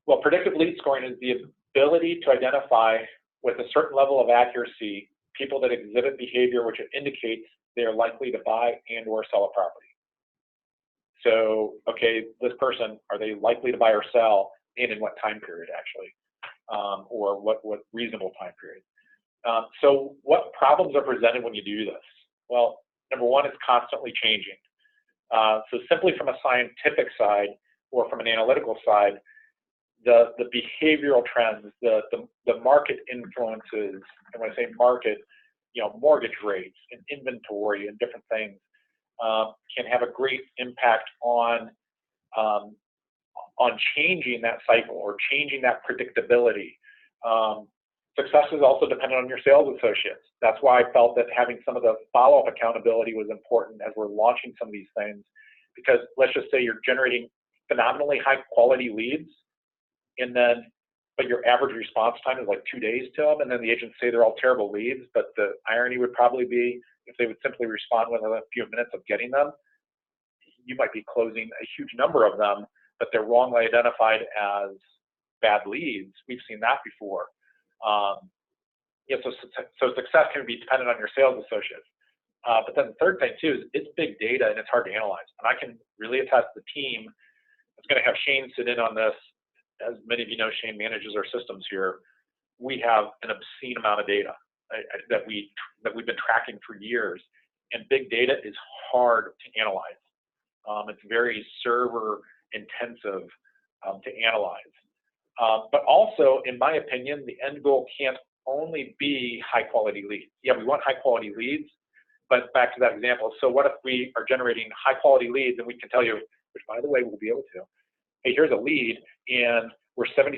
Well, predictive lead scoring is the ability to identify with a certain level of accuracy people that exhibit behavior which indicates they are likely to buy and or sell a property. So, okay, this person, are they likely to buy or sell, and in what time period actually, or what reasonable time period? So what problems are presented when you do this? Well, number one, it's constantly changing. So simply from a scientific side or from an analytical side, the behavioral trends, the market influences, and when I say market, mortgage rates and inventory and different things can have a great impact on changing that cycle or changing that predictability. Success is also dependent on your sales associates. That's why I felt that having some of the follow-up accountability was important as we're launching some of these things, because let's just say you're generating phenomenally high quality leads, but your average response time is like 2 days to them, and then the agents say they're all terrible leads, but the irony would probably be if they would simply respond within a few minutes of getting them, you might be closing a huge number of them, but they're wrongly identified as bad leads. We've seen that before. So success can be dependent on your sales associates. But then the third thing too is it's big data and it's hard to analyze. And I can really attest the team that's going to have Shane sit in on this. As many of you know, Shane manages our systems here. We have an obscene amount of data that we've been tracking for years, and big data is hard to analyze. It's very server intensive to analyze. But also, in my opinion, the end goal can't only be high quality leads. Yeah, we want high quality leads, but back to that example. So what if we are generating high quality leads and we can tell you, which by the way, we'll be able to, hey, here's a lead and we're 73%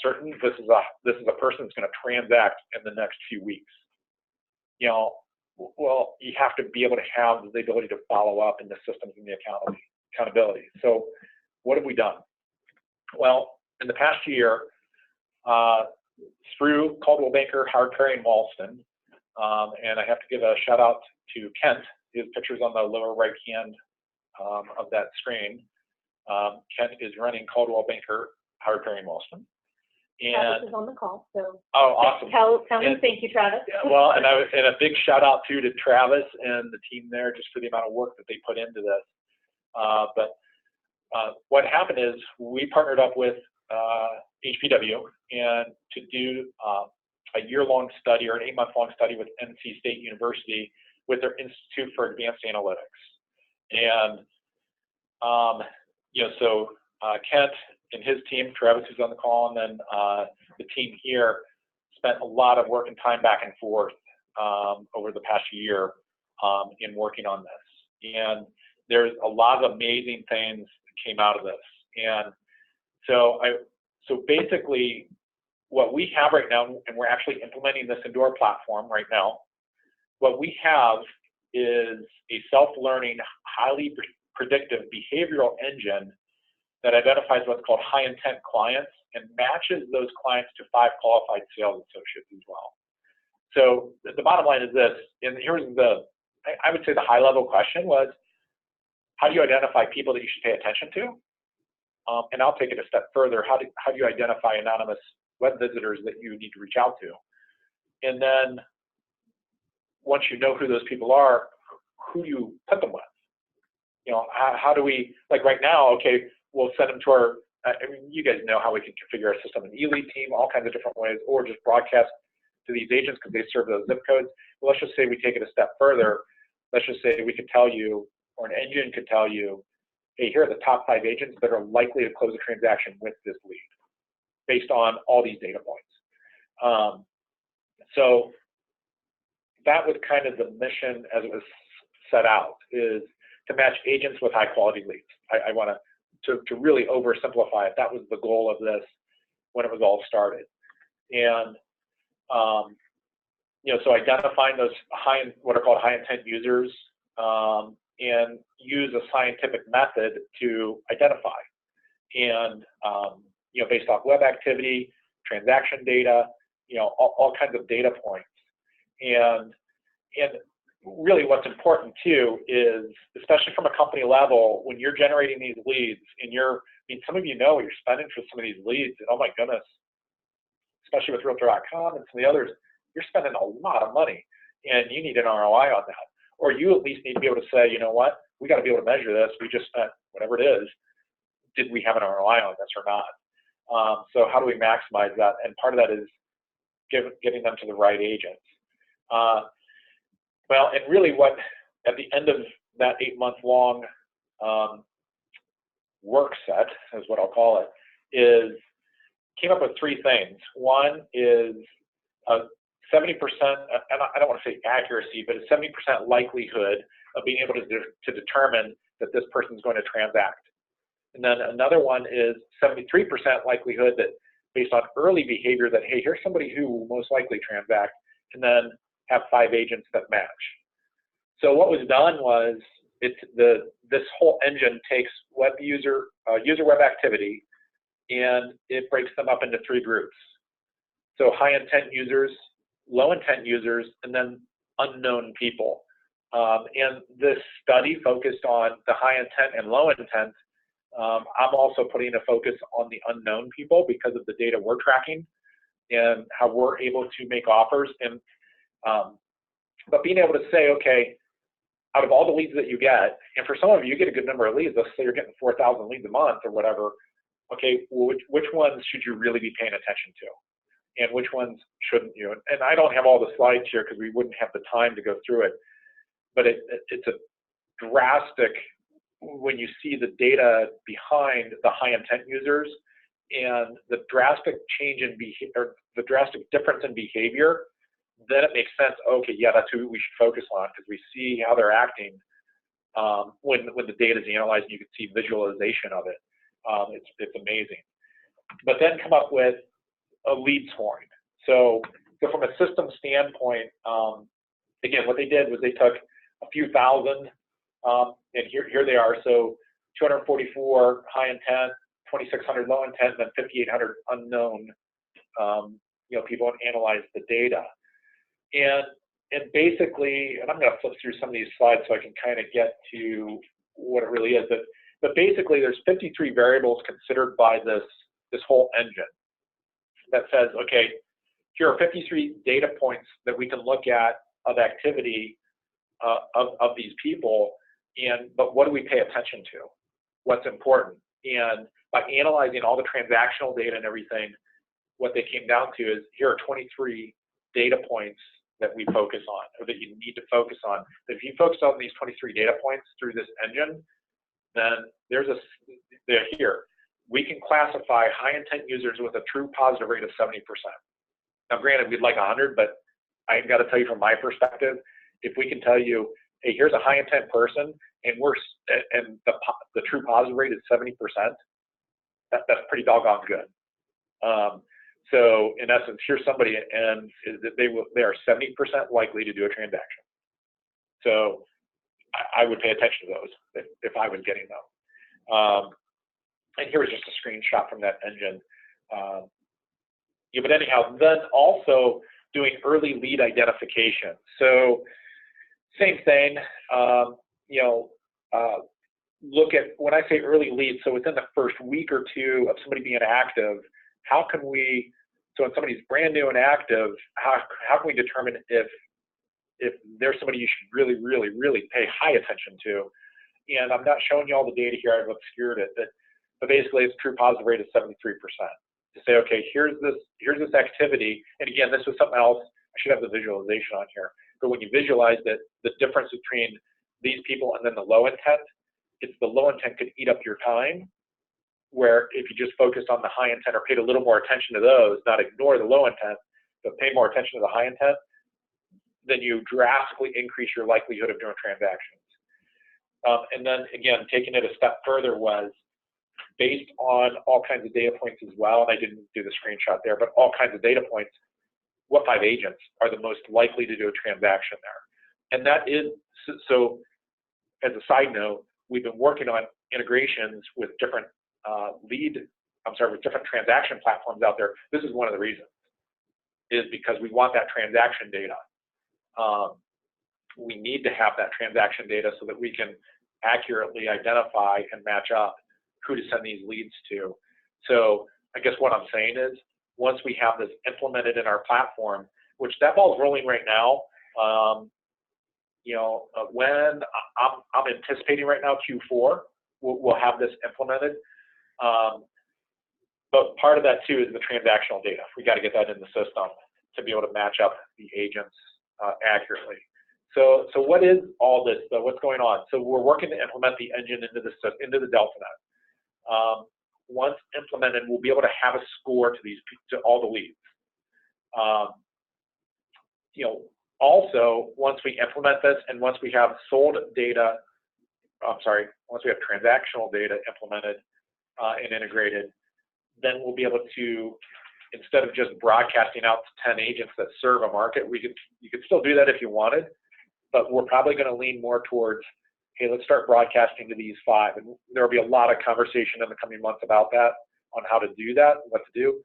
certain this is a person that's going to transact in the next few weeks. You know, well, you have to be able to have the ability to follow up in the systems and the accountability. So what have we done? Well, in the past year, through Coldwell Banker, Howard Perry, and Walston, and I have to give a shout out to Kent. His picture's on the lower right hand of that screen. Kent is running Coldwell Banker, Howard Perry, and Walston. And Travis is on the call, so oh, awesome. Tell him thank you, Travis. Well, and a big shout out to Travis and the team there just for the amount of work that they put into this. But what happened is we partnered up with HPW and to do a year-long study or an 8-month-long study with NC State University with their Institute for Advanced Analytics. And you know, so Kent and his team, Travis who's on the call, and then the team here spent a lot of work and time back and forth over the past year in working on this. And there's a lot of amazing things that came out of this. And so basically what we have right now, and we're actually implementing this into our platform right now, what we have is a self-learning, highly predictive behavioral engine that identifies what's called high intent clients and matches those clients to 5 qualified sales associates as well. So the bottom line is this, and here's I would say the high level question was, how do you identify people that you should pay attention to? And I'll take it a step further. How do you identify anonymous web visitors that you need to reach out to? And then once you know who those people are, who do you put them with? You know, how do we, like right now, okay, we'll send them to our, I mean, you guys know how we can configure our system, an e-lead team, all kinds of different ways, or just broadcast to these agents because they serve those zip codes. Well, let's just say we take it a step further. Let's just say we could tell you, or an engine could tell you, hey, here are the top 5 agents that are likely to close a transaction with this lead based on all these data points. So that was kind of the mission as it was set out, is to match agents with high quality leads. I want to really oversimplify it. That was the goal of this when it was all started. And you know, so identifying those what are called high intent users, and use a scientific method to identify, and you know, based off web activity, transaction data, you know, all kinds of data points. And really what's important too is, especially from a company level, when you're generating these leads and I mean, some of you know you're spending for some of these leads, and oh my goodness, especially with Realtor.com and some of the others, you're spending a lot of money and you need an ROI on that. Or you at least need to be able to say, you know what, we got to be able to measure this. We just spent whatever it is. Did we have an ROI on this or not? So how do we maximize that? And part of that is getting them to the right agents. Well, and really what, at the end of that 8-month-long work set, is what I'll call it, is came up with 3 things. One is 70%, and I don't want to say accuracy, but a 70% likelihood of being able to determine that this person is going to transact. And then another one is 73% likelihood that based on early behavior that, hey, here's somebody who will most likely transact, and then have 5 agents that match. So what was done was this whole engine takes user web activity, and it breaks them up into 3 groups. So high intent users, low intent users, and then unknown people. And this study focused on the high intent and low intent. I'm also putting a focus on the unknown people because of the data we're tracking and how we're able to make offers. And but being able to say, okay, out of all the leads that you get, and for some of you get a good number of leads, let's say you're getting 4,000 leads a month or whatever, okay, well, which ones should you really be paying attention to? And which ones shouldn't you? And I don't have all the slides here because we wouldn't have the time to go through it, but it's a drastic, when you see the data behind the high intent users and the drastic change in behavior, the drastic difference in behavior, then it makes sense. Okay, yeah, that's who we should focus on, because we see how they're acting when the data is analyzed, and you can see visualization of it. It's amazing. But then come up with a lead scoring. So from a system standpoint, again, what they did was they took a few thousand, and here they are. So 244 high intent, 2,600 low intent, and then 5,800 unknown, people, and analyzed the data. And basically, and I'm going to flip through some of these slides so I can kind of get to what it really is. But basically, there's 53 variables considered by this whole engine that says, okay, here are 53 data points that we can look at of activity of these people, but what do we pay attention to? What's important? And by analyzing all the transactional data and everything, what they came down to is, here are 23 data points that we focus on, or that you need to focus on. If you focus on these 23 data points through this engine, then they're here. We can classify high intent users with a true positive rate of 70%. Now, granted, we'd like 100, but I've got to tell you from my perspective, if we can tell you, hey, here's a high intent person, and the true positive rate is 70%, that's pretty doggone good. So in essence, here's somebody, and they are 70% likely to do a transaction. So I would pay attention to those if I was getting them. And here was just a screenshot from that engine. But anyhow, then also doing early lead identification. So same thing, look at, when I say early lead, so within the first week or two of somebody being active, how can we, so when somebody's brand new and active, how can we determine if there's somebody you should really, really, really pay high attention to? And I'm not showing you all the data here, I've obscured it, but basically it's true positive rate of 73%. To say, okay, here's this activity, and again, this was something else, I should have the visualization on here, but when you visualize that the difference between these people and then the low intent, it's the low intent could eat up your time, where if you just focused on the high intent or paid a little more attention to those, not ignore the low intent, but pay more attention to the high intent, then you drastically increase your likelihood of doing transactions. And then again, taking it a step further was, based on all kinds of data points as well, and I didn't do the screenshot there, but all kinds of data points, what 5 agents are the most likely to do a transaction there? And that is, so as a side note, we've been working on integrations with different with different transaction platforms out there. This is one of the reasons, is because we want that transaction data. We need to have that transaction data so that we can accurately identify and match up who to send these leads to. So I guess what I'm saying is, once we have this implemented in our platform, which that ball's rolling right now, when I'm anticipating right now Q4, we'll have this implemented. But part of that too is the transactional data. We got to get that in the system to be able to match up the agents accurately. So what is all this though? What's going on? So we're working to implement the engine into the DeltaNet. Once implemented, we'll be able to have a score to all the leads. Also, once we implement this and once we have once we have transactional data implemented and integrated, then we'll be able to, instead of just broadcasting out to 10 agents that serve a market, you could still do that if you wanted, but we're probably going to lean more towards, hey, let's start broadcasting to these 5. And there will be a lot of conversation in the coming months about that, on how to do that, and what to do.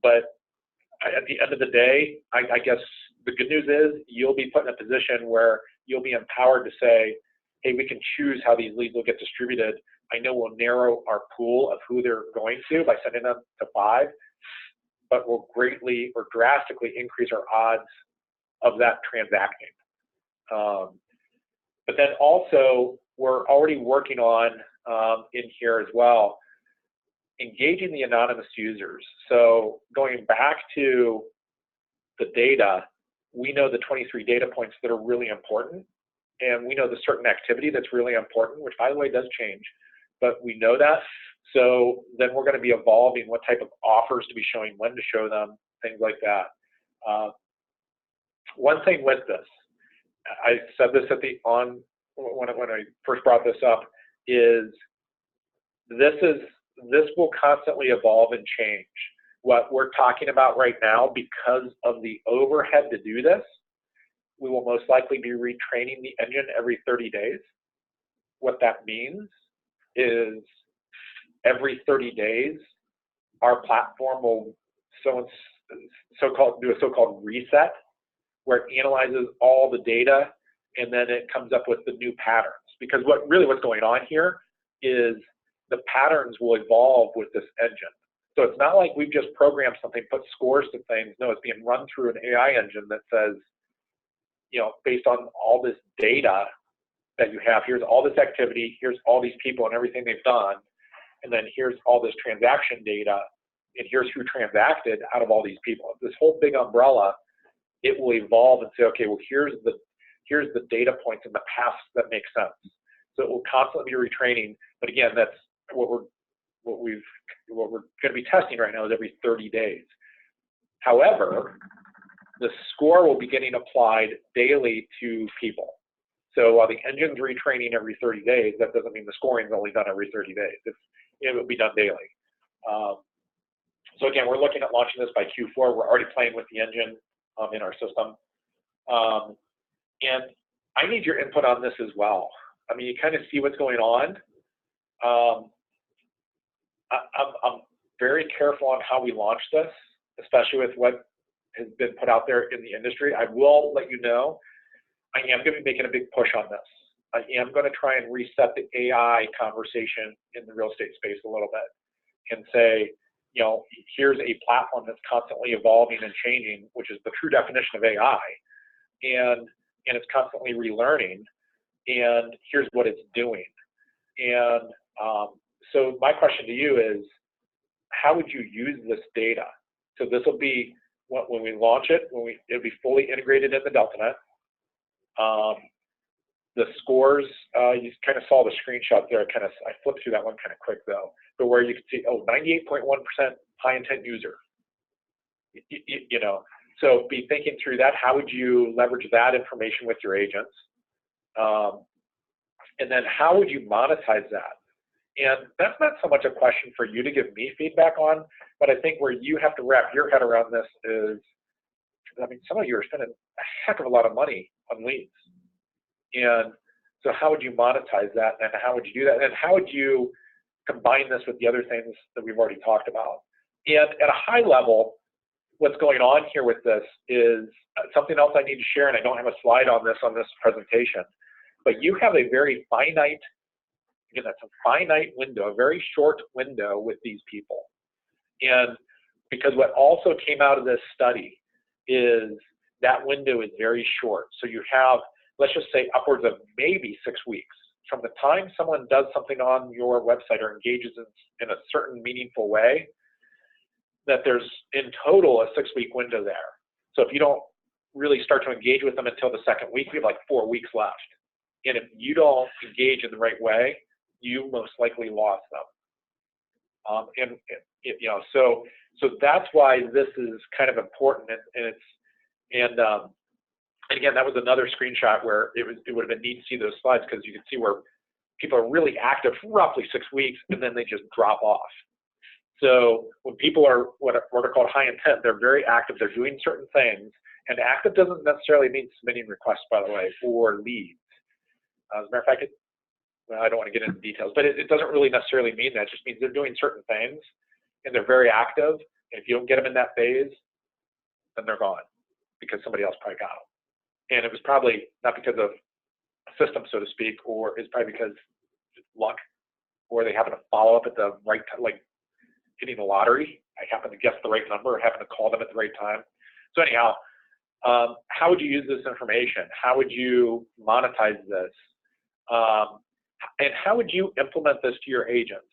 But at the end of the day, I guess the good news is you'll be put in a position where you'll be empowered to say, hey, we can choose how these leads will get distributed. I know we'll narrow our pool of who they're going to by sending them to 5, but we'll greatly or drastically increase our odds of that transacting. But then also, we're already working on in here as well, engaging the anonymous users. So going back to the data, we know the 23 data points that are really important, and we know the certain activity that's really important, which by the way does change, but we know that. So then we're going to be evolving what type of offers to be showing, when to show them, things like that. One thing with this, I said this at the when I first brought this up, is this will constantly evolve and change. What we're talking about right now, because of the overhead to do this, we will most likely be retraining the engine every 30 days. What that means is every 30 days, our platform will do a so-called reset, where it analyzes all the data and then it comes up with the new patterns. Because what's going on here is the patterns will evolve with this engine. So it's not like we've just programmed something, put scores to things. No, it's being run through an AI engine that says, based on all this data that you have, here's all this activity, here's all these people and everything they've done, and then here's all this transaction data, and here's who transacted out of all these people. This whole big umbrella, it will evolve and say, okay, well, here's the data points in the past that make sense. So it will constantly be retraining. But again, that's what we're going to be testing right now is every 30 days. However, the score will be getting applied daily to people. So while the engine's retraining every 30 days, that doesn't mean the scoring is only done every 30 days. It will be done daily. So again, we're looking at launching this by Q4. We're already playing with the engine in our system. And I need your input on this as well. I mean, you kind of see what's going on. I'm very careful on how we launch this, especially with what has been put out there in the industry. I will let you know, I am going to be making a big push on this. I am going to try and reset the AI conversation in the real estate space a little bit and say, here's a platform that's constantly evolving and changing, which is the true definition of AI, and it's constantly relearning, and here's what it's doing. And so my question to you is, how would you use this data? So this will be, when we launch it, it'll be fully integrated in the DeltaNet. The scores, you kind of saw the screenshot there. I flipped through that one kind of quick though, but where you can see, 98.1% high intent user. So be thinking through that. How would you leverage that information with your agents? And then how would you monetize that? And that's not so much a question for you to give me feedback on, but I think where you have to wrap your head around this is, I mean, some of you are spending a heck of a lot of money on leads. And so how would you monetize that? And how would you do that? And how would you combine this with the other things that we've already talked about? And at a high level, what's going on here with this is something else I need to share, and I don't have a slide on this presentation, but you have a very finite, again, that's a finite window, a very short window with these people. And because what also came out of this study is that window is very short. So you have, let's just say, upwards of maybe 6 weeks from the time someone does something on your website or engages in a certain meaningful way, that there's in total a 6-week window there. So if you don't really start to engage with them until the second week, we have like 4 weeks left. And if you don't engage in the right way, you most likely lost them. So that's why this is kind of important. And again, that was another screenshot where it would have been neat to see those slides, because you can see where people are really active for roughly 6 weeks and then they just drop off. So when people are what are called high intent, they're very active, they're doing certain things, and active doesn't necessarily mean submitting requests, by the way, for leads. As a matter of fact, I don't want to get into details, but it doesn't really necessarily mean that. It just means they're doing certain things and they're very active. And if you don't get them in that phase, then they're gone because somebody else probably got them. And it was probably not because of a system, so to speak, or it's probably because it's luck, or they happen to follow up at the right time, like hitting the lottery. I happen to guess the right number, or happen to call them at the right time. So anyhow, how would you use this information? How would you monetize this? And how would you implement this to your agents?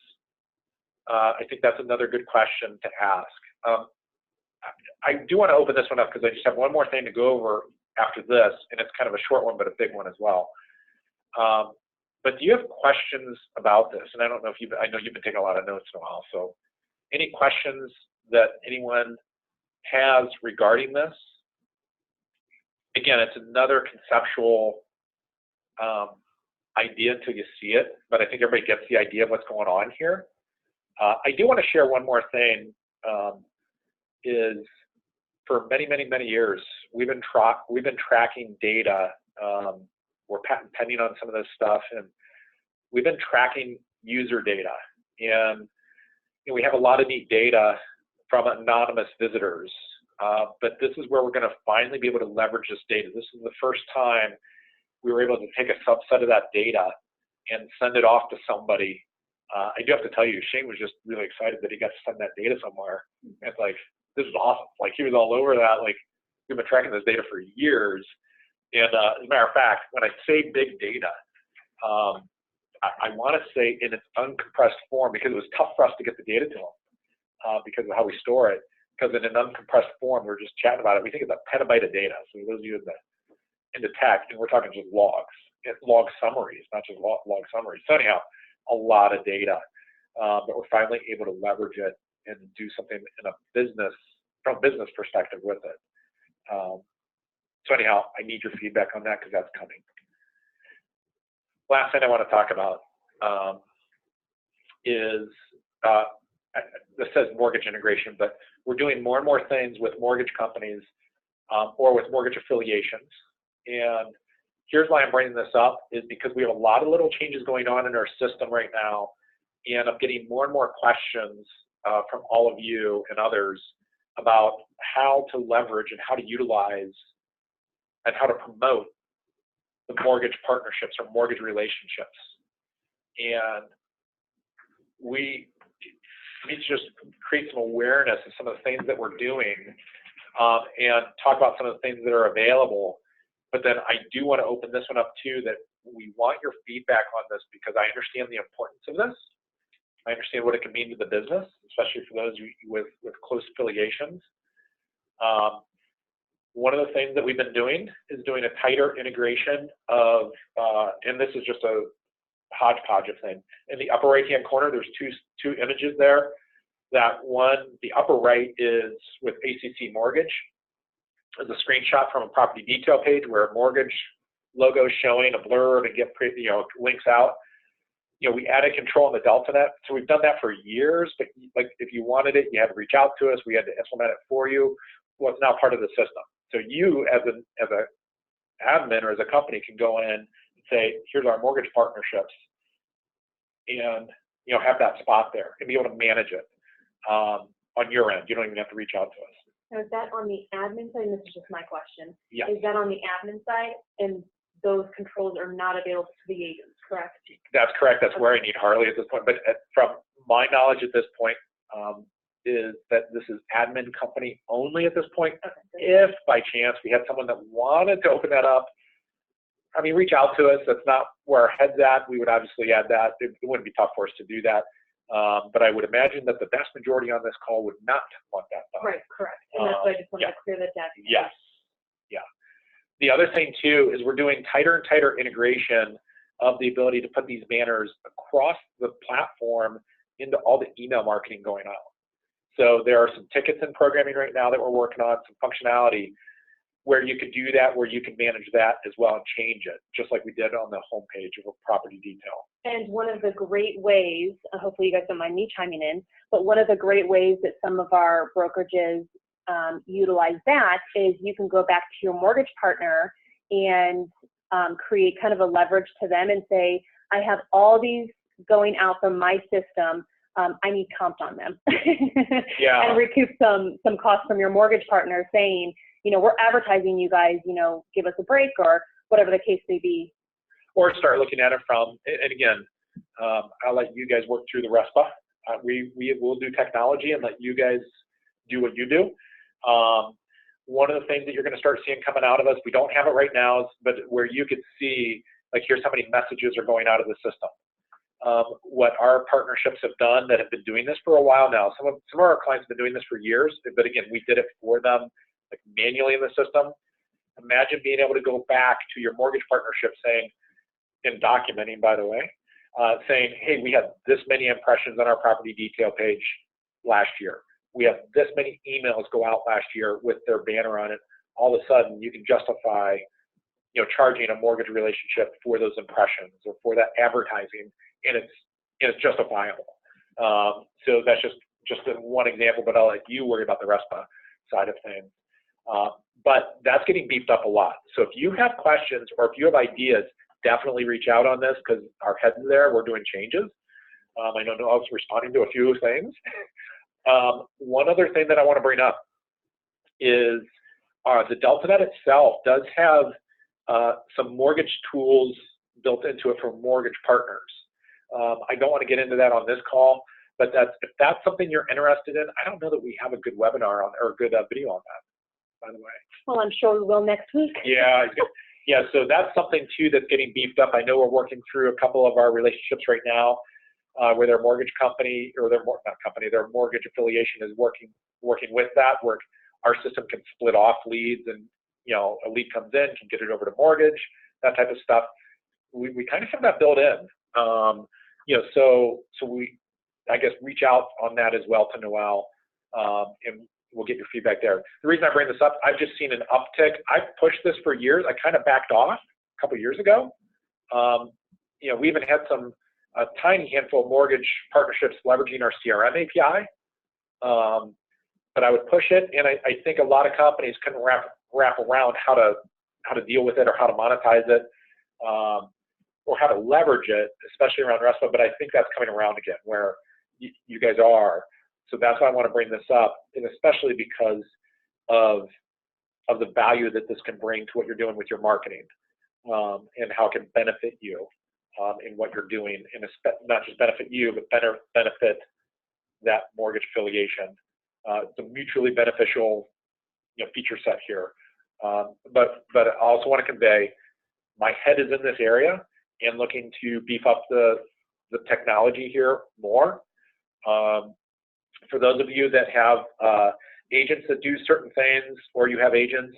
I think that's another good question to ask. I do want to open this one up because I just have one more thing to go over after this, and it's kind of a short one, but a big one as well. But do you have questions about this? And I don't know if I know you've been taking a lot of notes in a while, so any questions that anyone has regarding this, again, it's another conceptual idea until you see it, but I think everybody gets the idea of what's going on here. I do want to share one more thing, is for many, many, many years, we've been tracking data. We're patent pending on some of this stuff, and we've been tracking user data. And we have a lot of neat data from anonymous visitors, but this is where we're going to finally be able to leverage this data. This is the first time we were able to take a subset of that data and send it off to somebody. I do have to tell you, Shane was just really excited that he got to send that data somewhere. It's like, this is awesome. Like, he was all over that. Like, we've been tracking this data for years. And as a matter of fact, when I say big data, I want to say in its uncompressed form, because it was tough for us to get the data to them because of how we store it. Because in an uncompressed form, we're just chatting about it. We think it's a petabyte of data. So those of you in the tech, and we're talking just logs. It's log summaries, not just log summaries. So anyhow, a lot of data, but we're finally able to leverage it and do something in a business, from a business perspective with it. So anyhow, I need your feedback on that because that's coming. Last thing I want to talk about is, this says mortgage integration, but we're doing more and more things with mortgage companies or with mortgage affiliations. And here's why I'm bringing this up, is because we have a lot of little changes going on in our system right now, and I'm getting more and more questions from all of you and others about how to leverage and how to utilize and how to promote the mortgage partnerships or mortgage relationships. And we need to just create some awareness of some of the things that we're doing and talk about some of the things that are available. But then I do want to open this one up too, that we want your feedback on this, because I understand the importance of this. I understand what it can mean to the business, especially for those with close affiliations. One of the things that we've been doing is doing a tighter integration of, and this is just a hodgepodge of things. In the upper right-hand corner, there's two images there. That one, the upper right, is with ACC Mortgage. There's a screenshot from a property detail page where a mortgage logo is showing, a blurb, and get links out. We added control in the DeltaNet, so we've done that for years. But like, if you wanted it, you had to reach out to us. We had to implement it for you. Well, it's now part of the system. So you, as an admin or as a company, can go in and say, here's our mortgage partnerships, and have that spot there and be able to manage it on your end. You don't even have to reach out to us. Now, is that on the admin side? And this is just my question. Yeah. Is that on the admin side, and those controls are not available to the agents, correct? That's correct. That's where I need Harley at this point. But from my knowledge at this point, is that this is admin company only at this point. Okay. If by chance we had someone that wanted to open that up, I mean, reach out to us. That's not where our head's at. We would obviously add that. It wouldn't be tough for us to do that. But I would imagine that the vast majority on this call would not want that done. Right, correct. And that's why I just wanted to clear that down. Yes. Yeah. The other thing too is we're doing tighter and tighter integration of the ability to put these banners across the platform into all the email marketing going on. So there are some tickets in programming right now that we're working on, some functionality where you could do that, where you can manage that as well and change it, just like we did on the homepage of a property detail. And one of the great ways, hopefully you guys don't mind me chiming in, but one of the great ways that some of our brokerages utilize that is you can go back to your mortgage partner and create kind of a leverage to them and say, I have all these going out from my system. I need comped on them. Yeah. And recoup some costs from your mortgage partner saying, we're advertising you guys, give us a break or whatever the case may be. Or start looking at it from, and again, I'll let you guys work through the RESPA. We will do technology and let you guys do what you do. One of the things that you're going to start seeing coming out of us, we don't have it right now, but where you could see, like, here's how many messages are going out of the system. What our partnerships have done that have been doing this for a while now. Some of our clients have been doing this for years, but again, we did it for them, like, manually in the system. Imagine being able to go back to your mortgage partnership saying, and documenting, by the way, saying, hey, we had this many impressions on our property detail page last year. we have this many emails go out last year with their banner on it. All of a sudden, you can justify, charging a mortgage relationship for those impressions or for that advertising, and it's justifiable. So that's just one example, but I'll let you worry about the RESPA side of things. But that's getting beefed up a lot. So if you have questions or if you have ideas, definitely reach out on this, because our heads there, we're doing changes. I know I was responding to a few things. One other thing that I want to bring up is the DeltaNet itself does have some mortgage tools built into it for mortgage partners. I don't want to get into that on this call, but if that's something you're interested in, I don't know that we have a good webinar on or a good video on that, by the way. Well, I'm sure we will next week. Yeah, yeah. So that's something too that's getting beefed up. I know we're working through a couple of our relationships right now where their mortgage company or their mortgage affiliation is working with that, where our system can split off leads, and a lead comes in, can get it over to mortgage, that type of stuff. We kind of have that built in. So we, I guess, reach out on that as well to Noel, and we'll get your feedback there. The reason I bring this up, I've just seen an uptick. I've pushed this for years. I kind of backed off a couple of years ago. We even had a tiny handful of mortgage partnerships leveraging our CRM API. But I would push it, and I think a lot of companies couldn't wrap around how to deal with it or how to monetize it, or how to leverage it, especially around RESPA. But I think that's coming around again, where you guys are. So that's why I want to bring this up, and especially because of the value that this can bring to what you're doing with your marketing, and how it can benefit you in what you're doing, and not just benefit you, but benefit that mortgage affiliation. It's a mutually beneficial feature set here. But I also want to convey, my head is in this area and looking to beef up the technology here more. For those of you that have agents that do certain things, or you have agents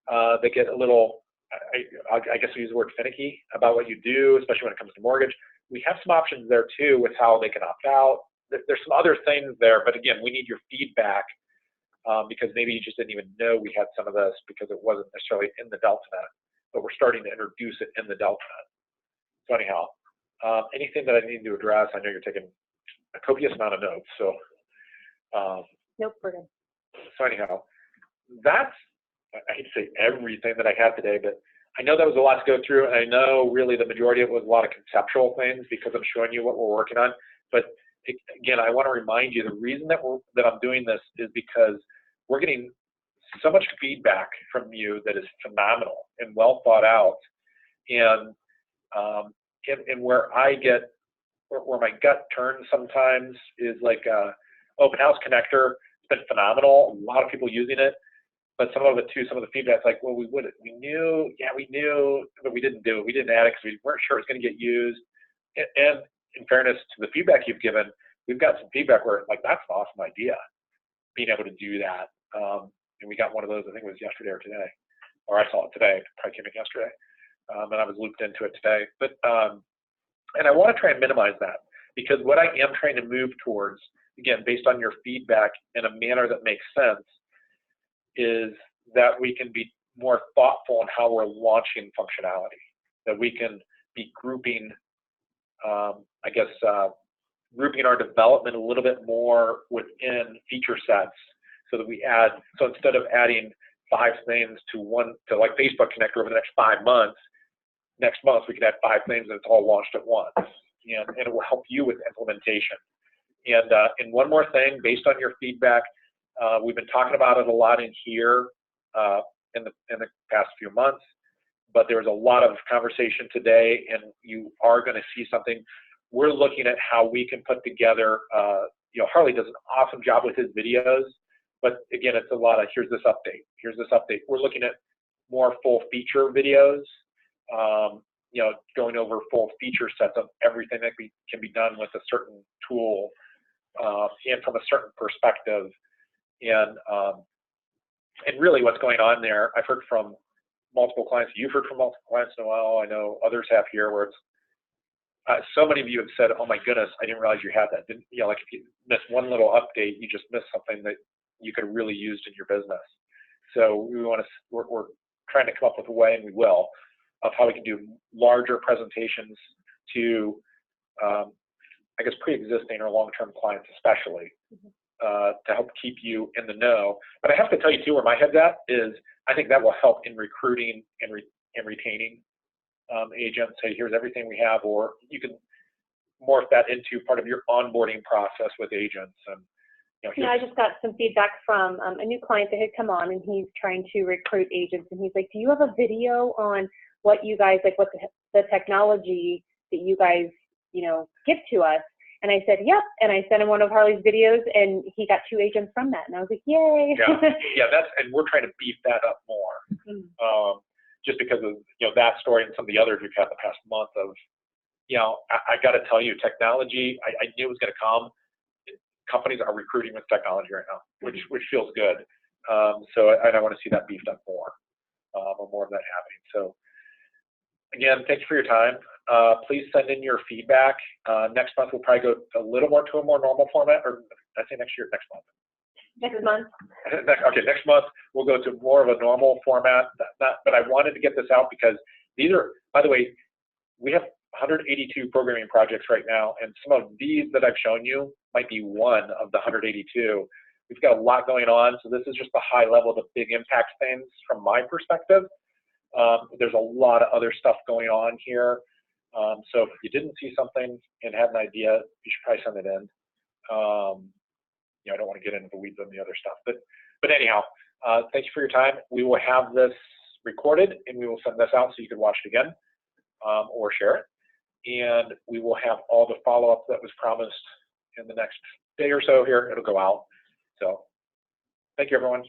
that get a little, I guess we use the word finicky about what you do, especially when it comes to mortgage, we have some options there too with how they can opt out. There's some other things there, but again, we need your feedback because maybe you just didn't even know we had some of this because it wasn't necessarily in the DeltaNet, but we're starting to introduce it in the DeltaNet. So anyhow, anything that I need to address, I know you're taking a copious amount of notes, so. Nope, we're good. So anyhow, that's, I hate to say everything that I had today, but I know that was a lot to go through, and I know really the majority of it was a lot of conceptual things because I'm showing you what we're working on. But again, I want to remind you, the reason that I'm doing this is because we're getting so much feedback from you that is phenomenal and well thought out, and where my gut turns sometimes is like Open House Connector. It's been phenomenal. A lot of people using it, but some of it too, some of the feedback's like, well, we knew, but we didn't do it. We didn't add it because we weren't sure it's going to get used. And in fairness to the feedback you've given, we've got some feedback where like, that's an awesome idea, being able to do that. And we got one of those, I think it was yesterday or today, or I saw it today, probably came in yesterday. And I was looped into it today. But and I want to try and minimize that, because what I am trying to move towards, again, based on your feedback in a manner that makes sense, is that we can be more thoughtful in how we're launching functionality, that we can be grouping, grouping our development a little bit more within feature sets, so that we add, so instead of adding 5 things to like Facebook Connector over the next 5 months, next month we can add 5 things and it's all launched at once, and it will help you with implementation. And one more thing, based on your feedback, we've been talking about it a lot in here in the past few months, but there was a lot of conversation today, and you are going to see something. We're looking at how we can put together, Harley does an awesome job with his videos, but again, it's a lot of, here's this update, here's this update. We're looking at more full feature videos, going over full feature sets of everything that can be done with a certain tool, and from a certain perspective. And really what's going on there, I've heard from multiple clients, you've heard from multiple clients, Noel, I know others have here, where So many of you have said, "Oh my goodness, I didn't realize you had that." Didn't, you know, like if you miss one little update, you just missed something that you could have really used in your business. So we're trying to come up with a way, and we will, of how we can do larger presentations to, I guess, pre-existing or long-term clients, especially, to help keep you in the know. But I have to tell you too, where my head's at is, I think that will help in recruiting and retaining agents. Say, here's everything we have, or you can morph that into part of your onboarding process with agents. And yeah, I just got some feedback from a new client that had come on, and he's trying to recruit agents, and he's like, do you have a video on what you guys, like what the technology that you guys, you know, give to us? And I said, yep. And I sent him one of Harley's videos, and he got 2 agents from that. And I was like, yay. Yeah, and we're trying to beef that up more. Just because of, you know, that story and some of the others we've had the past month of, you know, I got to tell you, technology, I knew it was going to come. Companies are recruiting with technology right now, which feels good. So I want to see that beefed up more, or more of that happening. So again, thank you for your time. Please send in your feedback. Next month, we'll probably go a little more to a more normal format, or I say next month. Next month. Okay, next month we'll go to more of a normal format. But I wanted to get this out because these are, by the way, we have 182 programming projects right now, and some of these that I've shown you might be one of the 182. We've got a lot going on, so this is just the high level, the big impact things from my perspective. There's a lot of other stuff going on here. So if you didn't see something and had an idea, you should probably send it in. You know, I don't want to get into the weeds on the other stuff, but anyhow, thank you for your time. We will have this recorded, and we will send this out so you can watch it again, or share it. And we will have all the follow-up that was promised in the next day or so here. It'll go out. So thank you, everyone.